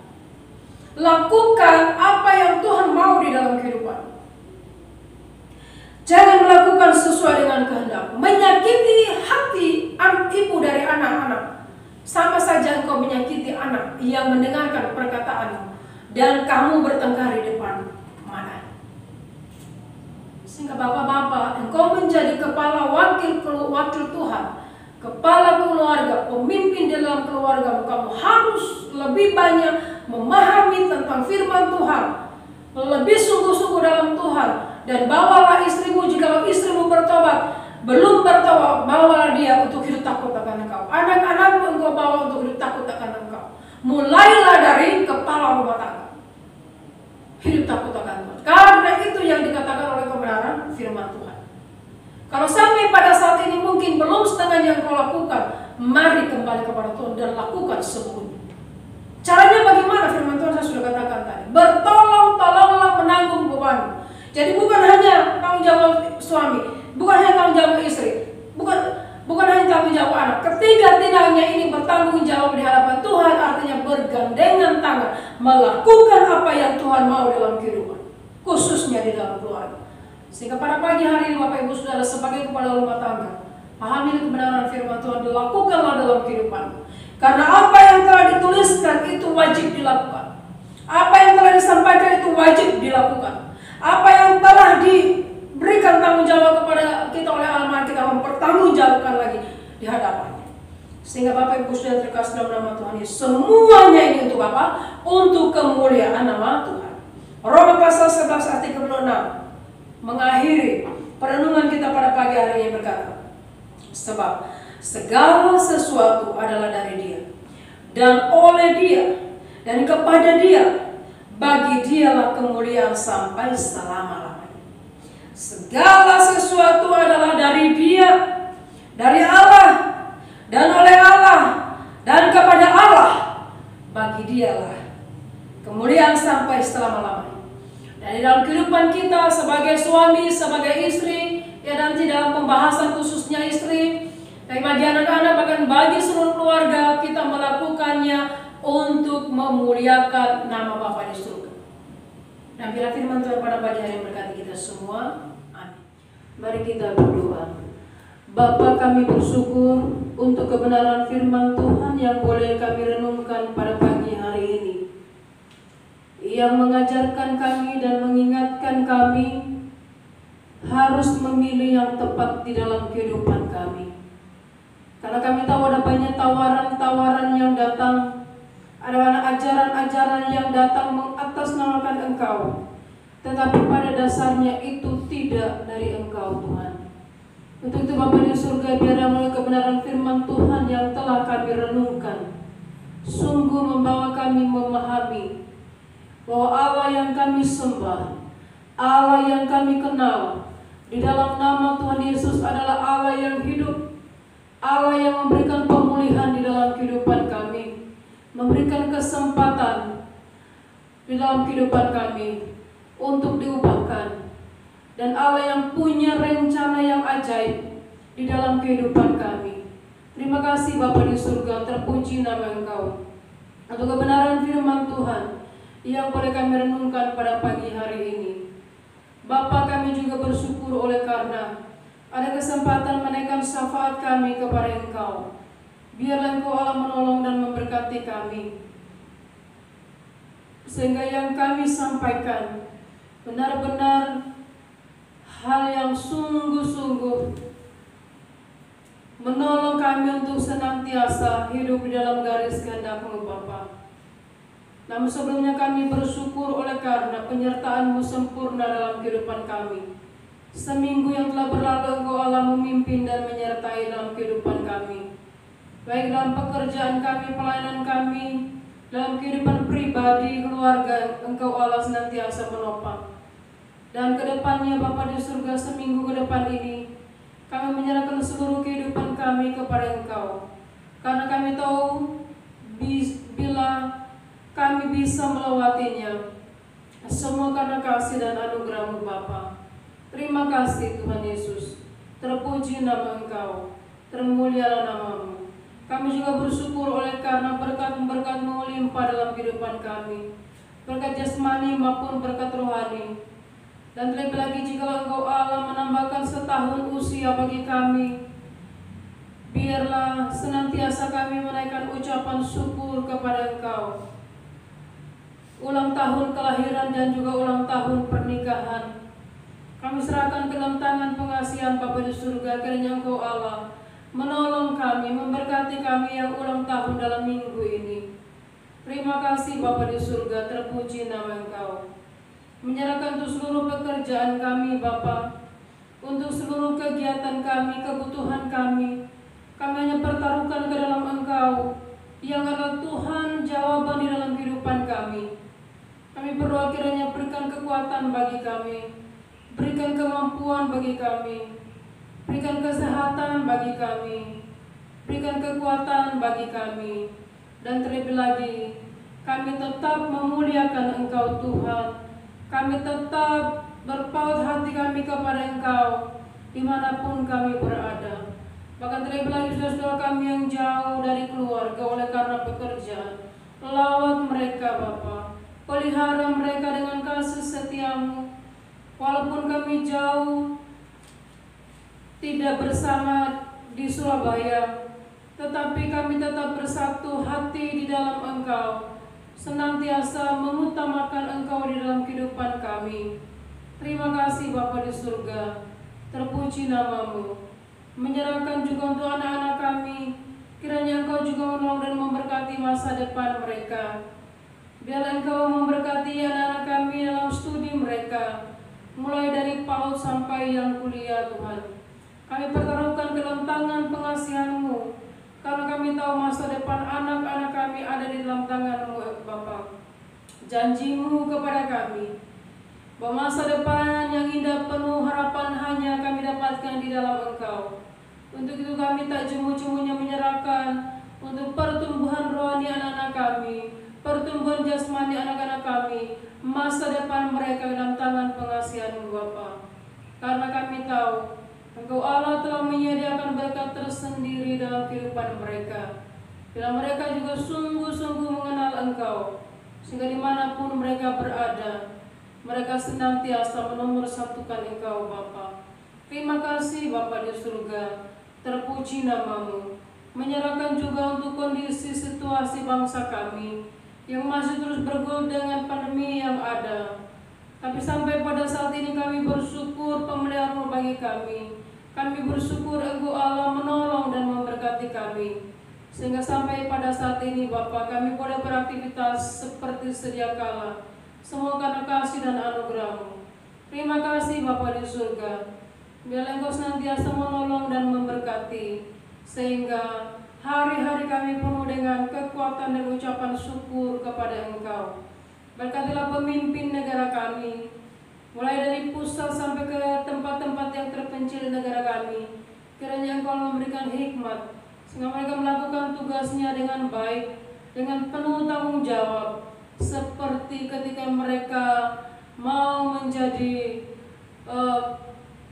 Lakukan apa yang Tuhan mau di dalam kehidupan. Jangan melakukan sesuai dengan kehendak. Menyakiti hati ibu dari anak-anak, sama saja engkau menyakiti anak yang mendengarkan perkataanmu dan kamu bertengkar di depan mata. Sehingga bapak-bapak, engkau menjadi kepala wakil Tuhan, kepala keluarga, pemimpin dalam keluarga, kamu harus lebih banyak memahami tentang firman Tuhan, lebih sungguh-sungguh dalam Tuhan. Dan bawalah istrimu, jika istrimu bertobat, belum bertobat, bawalah dia untuk hidup takut akan engkau. Anak-anakmu engkau bawa untuk hidup takut akan engkau. Mulailah dari kepala rumah tangga, hidup takut akan Tuhan. Karena itu yang dikatakan oleh kebenaran firman Tuhan. Kalau sampai pada saat ini mungkin belum setengah yang kau lakukan, mari kembali kepada Tuhan dan lakukan semuanya. Caranya bagaimana? Firman Tuhan saya sudah katakan tadi. Bertolong-tolonglah menanggung beban. Jadi bukan hanya tanggung jawab suami, bukan hanya tanggung jawab istri, bukan hanya tanggung jawab anak, sepertiga tinangnya ini bertanggung jawab di hadapan Tuhan, artinya bergandengan tangan melakukan apa yang Tuhan mau dalam kehidupan, khususnya di dalam keluarga. Sehingga pada pagi hari ini Bapak Ibu Saudara sebagai kepala rumah tangga, pahami kebenaran firman Tuhan, dilakukanlah dalam kehidupan. Karena apa yang telah dituliskan itu wajib dilakukan. Apa yang telah disampaikan itu wajib dilakukan. Apa yang telah diberikan tanggung jawab kepada kita oleh Allah, kita mempertanggungjawabkan lagi di hadapannya. Sehingga Bapak Ibu Saudara terkasih dalam nama Tuhan Yesus, semuanya ini untuk apa? Untuk kemuliaan nama Tuhan. Roma pasal 11 ayat 36 mengakhiri perenungan kita pada pagi hari ini berkata, sebab segala sesuatu adalah dari Dia, dan oleh Dia, dan kepada Dia, bagi Dialah kemuliaan sampai selama-lamanya. Segala sesuatu adalah dari Dia, dari Allah, dan oleh Allah, dan kepada Allah, bagi Dialah kemuliaan sampai selama-lamanya. Dan di dalam kehidupan kita sebagai suami, sebagai istri, ya nanti dalam pembahasan khususnya istri, dan bagi anak-anak, bahkan bagi seluruh keluarga, kita melakukannya untuk memuliakan nama Bapa di surga. Dan bila firman Tuhan pada pagi hari berkati kita semua, amin. Mari kita berdoa. Bapa, kami bersyukur untuk kebenaran firman Tuhan yang boleh kami renungkan pada pagi hari ini, yang mengajarkan kami dan mengingatkan kami harus memilih yang tepat di dalam kehidupan kami. Karena kami tahu ada banyak tawaran-tawaran yang datang, ada ajaran-ajaran yang datang mengatasnamakan Engkau, tetapi pada dasarnya itu tidak dari Engkau, Tuhan. Untuk itu Bapa di surga, biarlah melalui kebenaran firman Tuhan yang telah kami renungkan, sungguh membawa kami memahami bahwa Allah yang kami sembah, Allah yang kami kenal di dalam nama Tuhan Yesus adalah Allah yang hidup, Allah yang memberikan pemulihan di dalam kehidupan kami, memberikan kesempatan di dalam kehidupan kami untuk diubahkan, dan Allah yang punya rencana yang ajaib di dalam kehidupan kami. Terima kasih Bapa di surga, terpuji nama Engkau untuk kebenaran firman Tuhan yang boleh kami renungkan pada pagi hari ini. Bapa, kami juga bersyukur oleh karena ada kesempatan menaikkan syafaat kami kepada Engkau. Biarlah Engkau Allah menolong dan memberkati kami, sehingga yang kami sampaikan benar-benar hal yang sungguh-sungguh menolong kami untuk senantiasa hidup di dalam garis kehendak-Mu, Bapa. Namun sebelumnya kami bersyukur oleh karena penyertaan-Mu sempurna dalam kehidupan kami. Seminggu yang telah berlalu Engkau Allah memimpin dan menyertai dalam kehidupan kami, baik dalam pekerjaan kami, pelayanan kami, dalam kehidupan pribadi, keluarga. Engkau Allah senantiasa menopang. Dan kedepannya Bapa di surga, seminggu ke depan ini kami menyerahkan seluruh kehidupan kami kepada Engkau, karena kami tahu bila kami bisa melewatinya semua karena kasih dan anugerah-Mu Bapa. Terima kasih Tuhan Yesus, terpuji nama Engkau, termulialah nama-Mu. Kami juga bersyukur oleh karena berkat-berkat-Mu melimpah dalam kehidupan kami, berkat jasmani maupun berkat rohani. Dan terlebih lagi jika Engkau Allah menambahkan setahun usia bagi kami, biarlah senantiasa kami menaikkan ucapan syukur kepada Engkau. Ulang tahun kelahiran dan juga ulang tahun pernikahan kami serahkan ke dalam tangan pengasihan Bapa di surga. Kiranya Engkau Allah menolong kami, memberkati kami yang ulang tahun dalam minggu ini. Terima kasih Bapa di surga, terpuji nama Engkau. Menyerahkan untuk seluruh pekerjaan kami Bapa, untuk seluruh kegiatan kami, kebutuhan kami hanya pertaruhkan ke dalam Engkau yang adalah Tuhan jawaban di dalam kehidupan kami. Kami berdoa kiranya berikan kekuatan bagi kami, berikan kemampuan bagi kami, berikan kesehatan bagi kami, berikan kekuatan bagi kami, dan terlebih lagi kami tetap memuliakan Engkau Tuhan. Kami tetap berpaut hati kami kepada Engkau dimanapun kami berada. Bahkan terlebih lagi saudara-saudara kami yang jauh dari keluarga oleh karena pekerjaan. Lawat mereka Bapa, pelihara mereka dengan kasih setiamu. Walaupun kami jauh, tidak bersama di Surabaya, tetapi kami tetap bersatu hati di dalam Engkau, senantiasa mengutamakan Engkau di dalam kehidupan kami. Terima kasih Bapa di surga, terpuji namamu. Menyerahkan juga untuk anak-anak kami, kiranya Engkau juga menolong dan memberkati masa depan mereka. Biarlah Engkau memberkati anak-anak kami dalam studi mereka, mulai dari PAUD sampai yang kuliah Tuhan. Kami pertaruhkan ke dalam tangan pengasihan-Mu, karena kami tahu masa depan anak-anak kami ada di dalam tangan-Mu Bapa. Janji-Mu kepada kami, bahwa masa depan yang indah penuh harapan hanya kami dapatkan di dalam Engkau. Untuk itu kami tak jemu-jemunya menyerahkan untuk pertumbuhan rohani anak-anak kami, pertumbuhan jasmani anak-anak kami, masa depan mereka dalam tangan pengasihan-Mu Bapa. Karena kami tahu Engkau Allah telah menyediakan berkat tersendiri dalam kehidupan mereka. Bila mereka juga sungguh-sungguh mengenal Engkau, sehingga dimanapun mereka berada, mereka senantiasa menomorsatukan Engkau Bapa. Terima kasih Bapa di surga, terpuji namamu. Menyerahkan juga untuk kondisi situasi bangsa kami yang masih terus bergul dengan pandemi yang ada. Tapi sampai pada saat ini kami bersyukur pemeliharaan bagi kami. Kami bersyukur Engkau Allah menolong dan memberkati kami. Sehingga sampai pada saat ini Bapa, kami boleh beraktivitas seperti sedia kala. Semua karena kasih dan anugerah-Mu. Terima kasih Bapa di surga. Biarlah Engkau senantiasa menolong dan memberkati, sehingga hari-hari kami penuh dengan kekuatan dan ucapan syukur kepada Engkau. Berkatilah pemimpin negara kami, mulai dari pusat sampai ke tempat-tempat yang terpencil di negara kami. Kiranya Engkau memberikan hikmat, sehingga mereka melakukan tugasnya dengan baik, dengan penuh tanggung jawab, seperti ketika mereka mau menjadi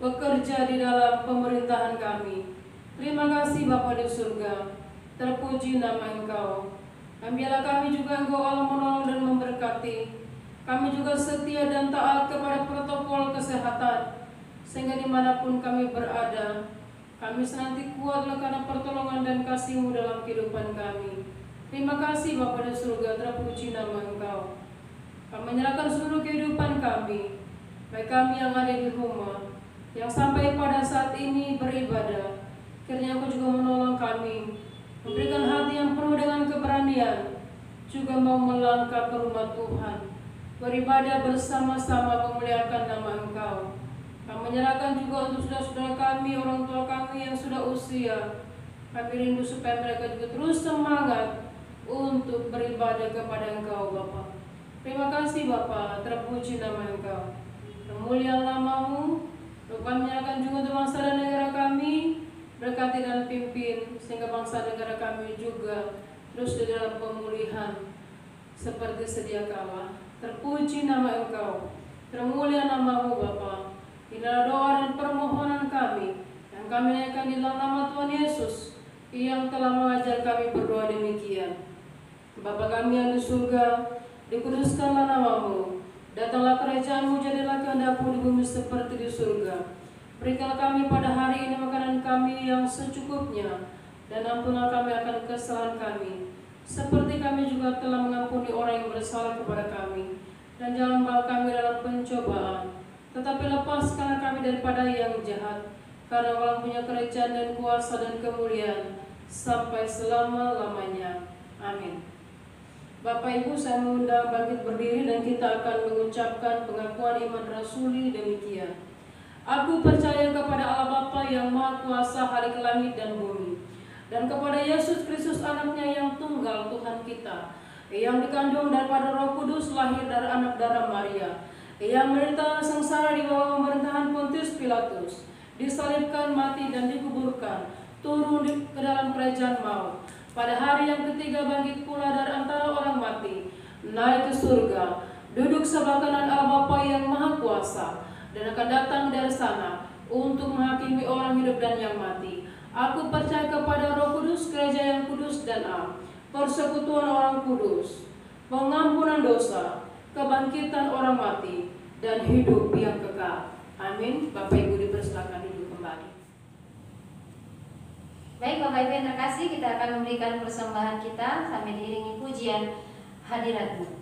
bekerja di dalam pemerintahan kami. Terima kasih Bapa di surga, terpuji nama Engkau. Biarlah kami juga Engkau Allah menolong dan memberkati. Kami juga setia dan taat kepada protokol kesehatan, sehingga dimanapun kami berada, kami senantiasa kuat karena pertolongan dan kasih-Mu dalam kehidupan kami. Terima kasih Bapa di surga, terpuji nama Engkau. Kami menyerahkan seluruh kehidupan kami, baik kami yang ada di rumah, yang sampai pada saat ini beribadah. Kiranya Engkau juga menolong kami, memberikan hati yang penuh dengan keberanian, juga mau melangkah ke rumah Tuhan, beribadah bersama-sama memuliakan nama Engkau. Kami menyerahkan juga untuk saudara-saudara kami, orang tua kami yang sudah usia. Kami rindu supaya mereka juga terus semangat untuk beribadah kepada Engkau Bapa. Terima kasih Bapa, terpuji nama Engkau. Termulia nama-Mu. Kami menyerahkan juga untuk bangsa dan negara kami, berkati dan pimpin, sehingga bangsa dan negara kami juga terus di dalam pemulihan seperti sedia kala. Terpuji nama Engkau, termulia nama-Mu Bapa. Inilah doa dan permohonan kami yang kami naikkan di dalam nama Tuhan Yesus, yang telah mengajar kami berdoa demikian. Bapa kami yang di surga, dikuduskanlah nama-Mu. Datanglah kerajaan-Mu, jadilah kehendak-Mu di bumi seperti di surga. Berikanlah kami pada hari ini makanan kami yang secukupnya, dan ampunlah kami akan kesalahan kami, seperti kami juga telah mengampuni orang yang bersalah kepada kami. Dan jangan bawa kami dalam pencobaan, tetapi lepaskanlah kami daripada yang jahat, karena Engkau punya kerajaan dan kuasa dan kemuliaan sampai selama-lamanya. Amin. Bapak Ibu, saya mengundang bangkit berdiri dan kita akan mengucapkan pengakuan iman rasuli demikian. Aku percaya kepada Allah Bapa yang Maha Kuasa hari ke langit dan bumi, dan kepada Yesus Kristus anaknya yang tunggal Tuhan kita, yang dikandung daripada Roh Kudus, lahir dari anak darah Maria, yang menderita sengsara di bawah pemerintahan Pontius Pilatus, disalibkan, mati dan dikuburkan, turun ke dalam kerajaan maut. Pada hari yang ketiga bangkit pula dari antara orang mati, naik ke surga, duduk sebelah kanan Allah Bapa yang Maha Kuasa, dan akan datang dari sana untuk menghakimi orang hidup dan yang mati. Aku percaya kepada Roh Kudus, gereja yang kudus dan am, persekutuan orang kudus, pengampunan dosa, kebangkitan orang mati, dan hidup yang kekal. Amin. Bapak Ibu dipersilakan duduk kembali. Baik Bapak Ibu yang terkasih, kita akan memberikan persembahan kita sambil diiringi pujian hadiratmu.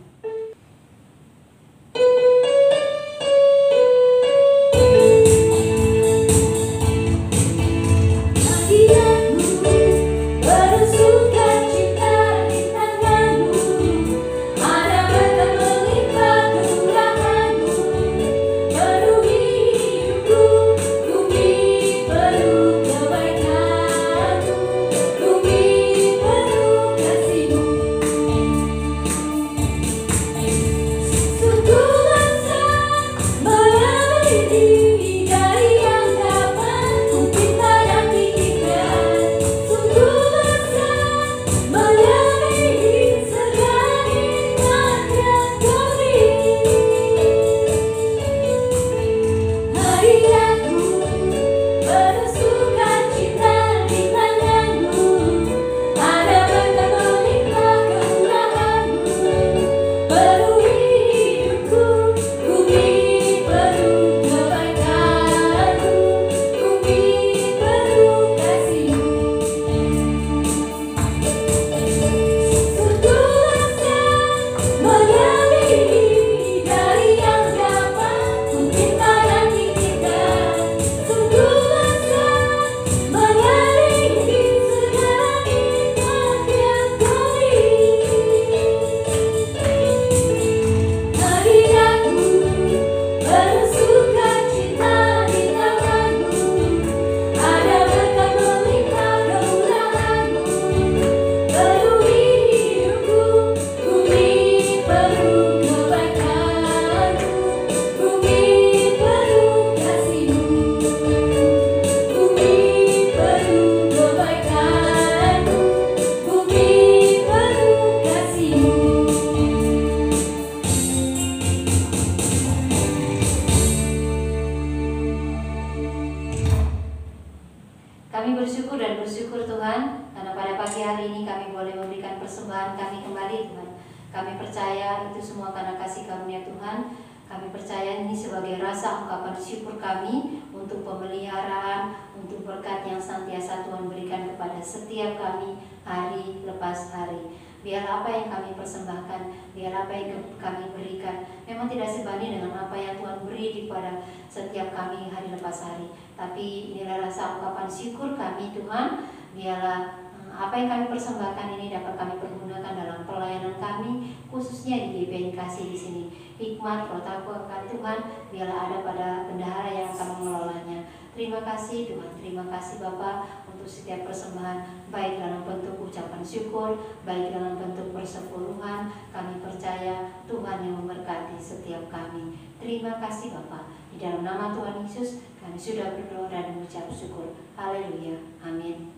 Kami bersyukur dan bersyukur Tuhan, karena pada pagi hari ini kami boleh memberikan persembahan kami kembali Tuhan. Kami percaya itu semua karena kasih karunia Tuhan. Kami percaya ini sebagai rasa ungkapan syukur kami untuk pemeliharaan, untuk berkat yang senantiasa Tuhan berikan kepada setiap kami hari lepas hari. Biar apa yang kami persembahkan, biar apa yang kami berikan memang tidak sebanding dengan apa yang Tuhan beri kepada setiap kami hari lepas hari. Tapi inilah rasa ungkapan syukur kami Tuhan. Biarlah apa yang kami persembahkan ini dapat kami pergunakan dalam pelayanan kami, khususnya di GPN Kasih di sini. Hikmat protokol Tuhan biarlah ada pada bendahara yang akan mengelolanya. Terima kasih Tuhan, terima kasih Bapa untuk setiap persembahan, baik dalam bentuk ucapan syukur, baik dalam bentuk persepuluhan. Kami percaya Tuhan yang memberkati setiap kami. Terima kasih Bapa. Di dalam nama Tuhan Yesus kami sudah berdoa dan mengucap syukur. Haleluya, amin.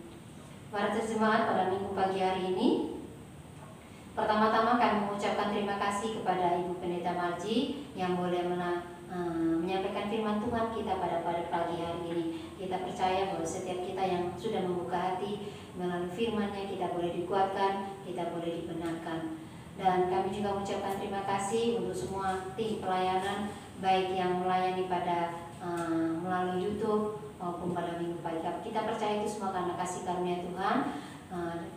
Para terjemahan pada minggu pagi hari ini, pertama-tama kami mengucapkan terima kasih kepada Ibu Pendeta Marji yang boleh menyampaikan firman Tuhan kita pada pagi hari ini. Kita percaya bahwa setiap kita yang sudah membuka hati melalui firman-Nya, kita boleh dikuatkan, kita boleh dibenarkan. Dan kami juga mengucapkan terima kasih untuk semua tim pelayanan, baik yang melayani pada melalui YouTube maupun pada minggu pagi. Kita percaya itu semua karena kasih karunia Tuhan.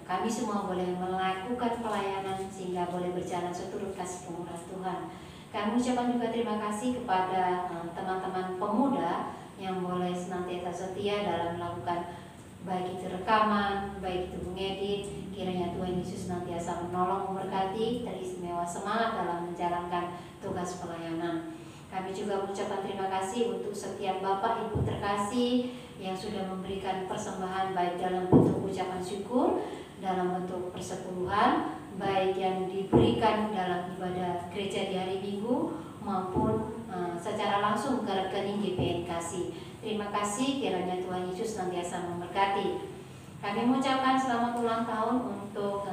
Kami semua boleh melakukan pelayanan sehingga boleh berjalan seturut kasih kemurahan Tuhan. Kami ucapkan juga terima kasih kepada teman-teman pemuda yang boleh senantiasa setia dalam melakukan baik itu rekaman, baik itu mengedit. Kiranya Tuhan Yesus senantiasa menolong, memberkati, teristimewa semangat dalam menjalankan tugas pelayanan. Kami juga mengucapkan terima kasih untuk setiap Bapak Ibu terkasih yang sudah memberikan persembahan baik dalam bentuk ucapan syukur, dalam bentuk persepuluhan, baik yang diberikan dalam ibadah gereja di hari Minggu maupun secara langsung ke rekening GPN Kasih. Terima kasih, kiranya Tuhan Yesus senantiasa memberkati. Kami mengucapkan selamat ulang tahun untuk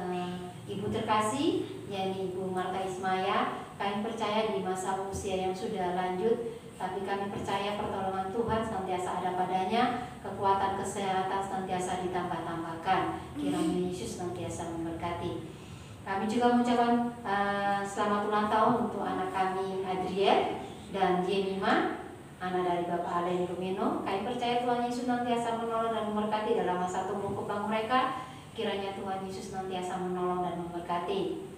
Ibu terkasih, yakni Ibu Marta Ismaya, Kami percaya di masa usia yang sudah lanjut, tapi kami percaya pertolongan Tuhan senantiasa ada padanya, kekuatan kesehatan senantiasa ditambah-tambahkan. Kiranya Yesus senantiasa memberkati. Kami juga mengucapkan selamat ulang tahun untuk anak kami Adriel dan Jemima, anak dari Bapak Alen Rumeno. Kami percaya Tuhan Yesus senantiasa menolong dan memberkati dalam masa tumbuh kembang mereka. Kiranya Tuhan Yesus senantiasa menolong dan memberkati.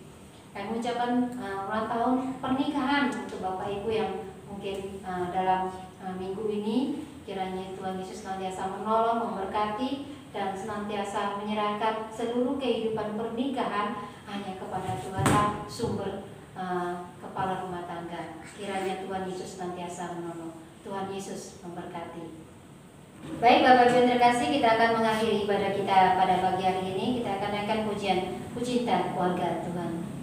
Kami mengucapkan ulang tahun pernikahan untuk Bapak Ibu yang mungkin dalam minggu ini. Kiranya Tuhan Yesus senantiasa menolong, memberkati, dan senantiasa menyerahkan seluruh kehidupan pernikahan hanya kepada Tuhan sumber kepala rumah tangga. Kiranya Tuhan Yesus senantiasa menolong. Tuhan Yesus memberkati. Baik Bapak Ibu yang terkasih, kita akan mengakhiri ibadah kita pada pagi hari ini. Kita akan naikkan pujian Pujian Keluarga Tuhan.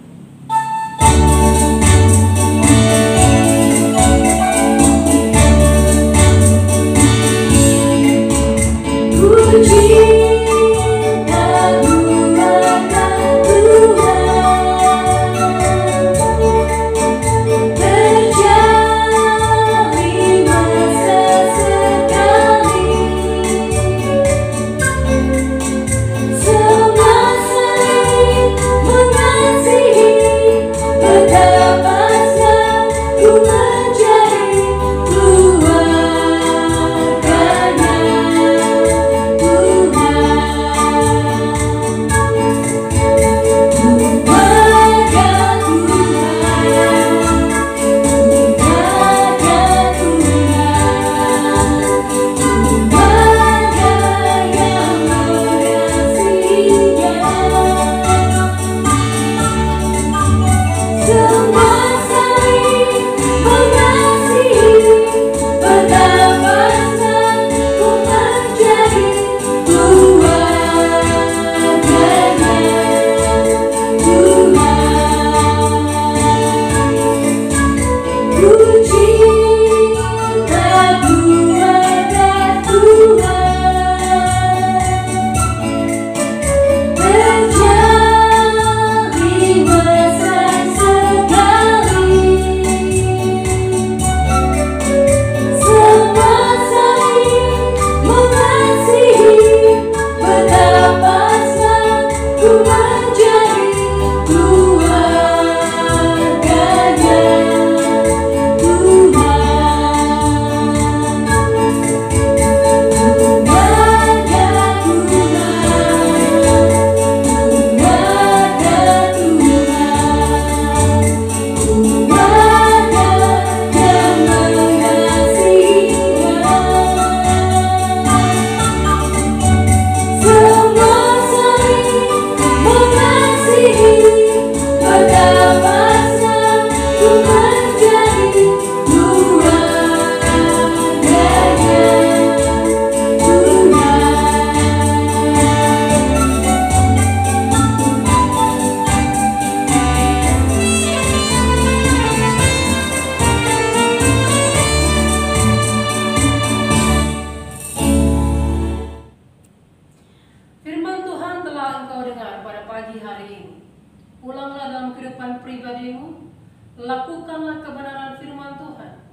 Lakukanlah kebenaran firman Tuhan,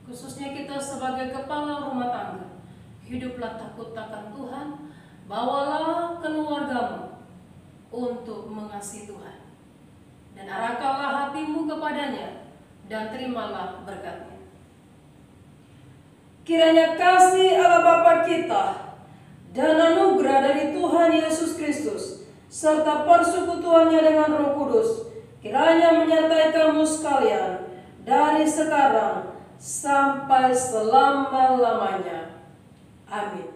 khususnya kita sebagai kepala rumah tangga. Hiduplah takut akan Tuhan, bawalah keluargamu untuk mengasihi Tuhan, dan arahkanlah hatimu kepadanya, dan terimalah berkat-Nya. Kiranya kasih Allah Bapa kita dan anugerah dari Tuhan Yesus Kristus serta persekutuannya dengan Roh Kudus kiranya menyertai kamu sekalian dari sekarang sampai selama-lamanya. Amin.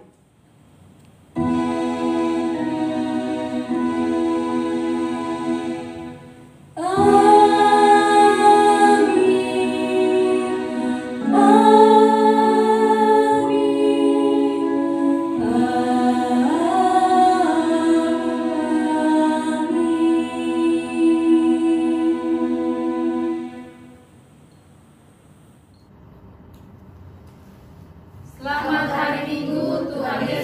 Selamat hari Minggu, Tuhan Yesus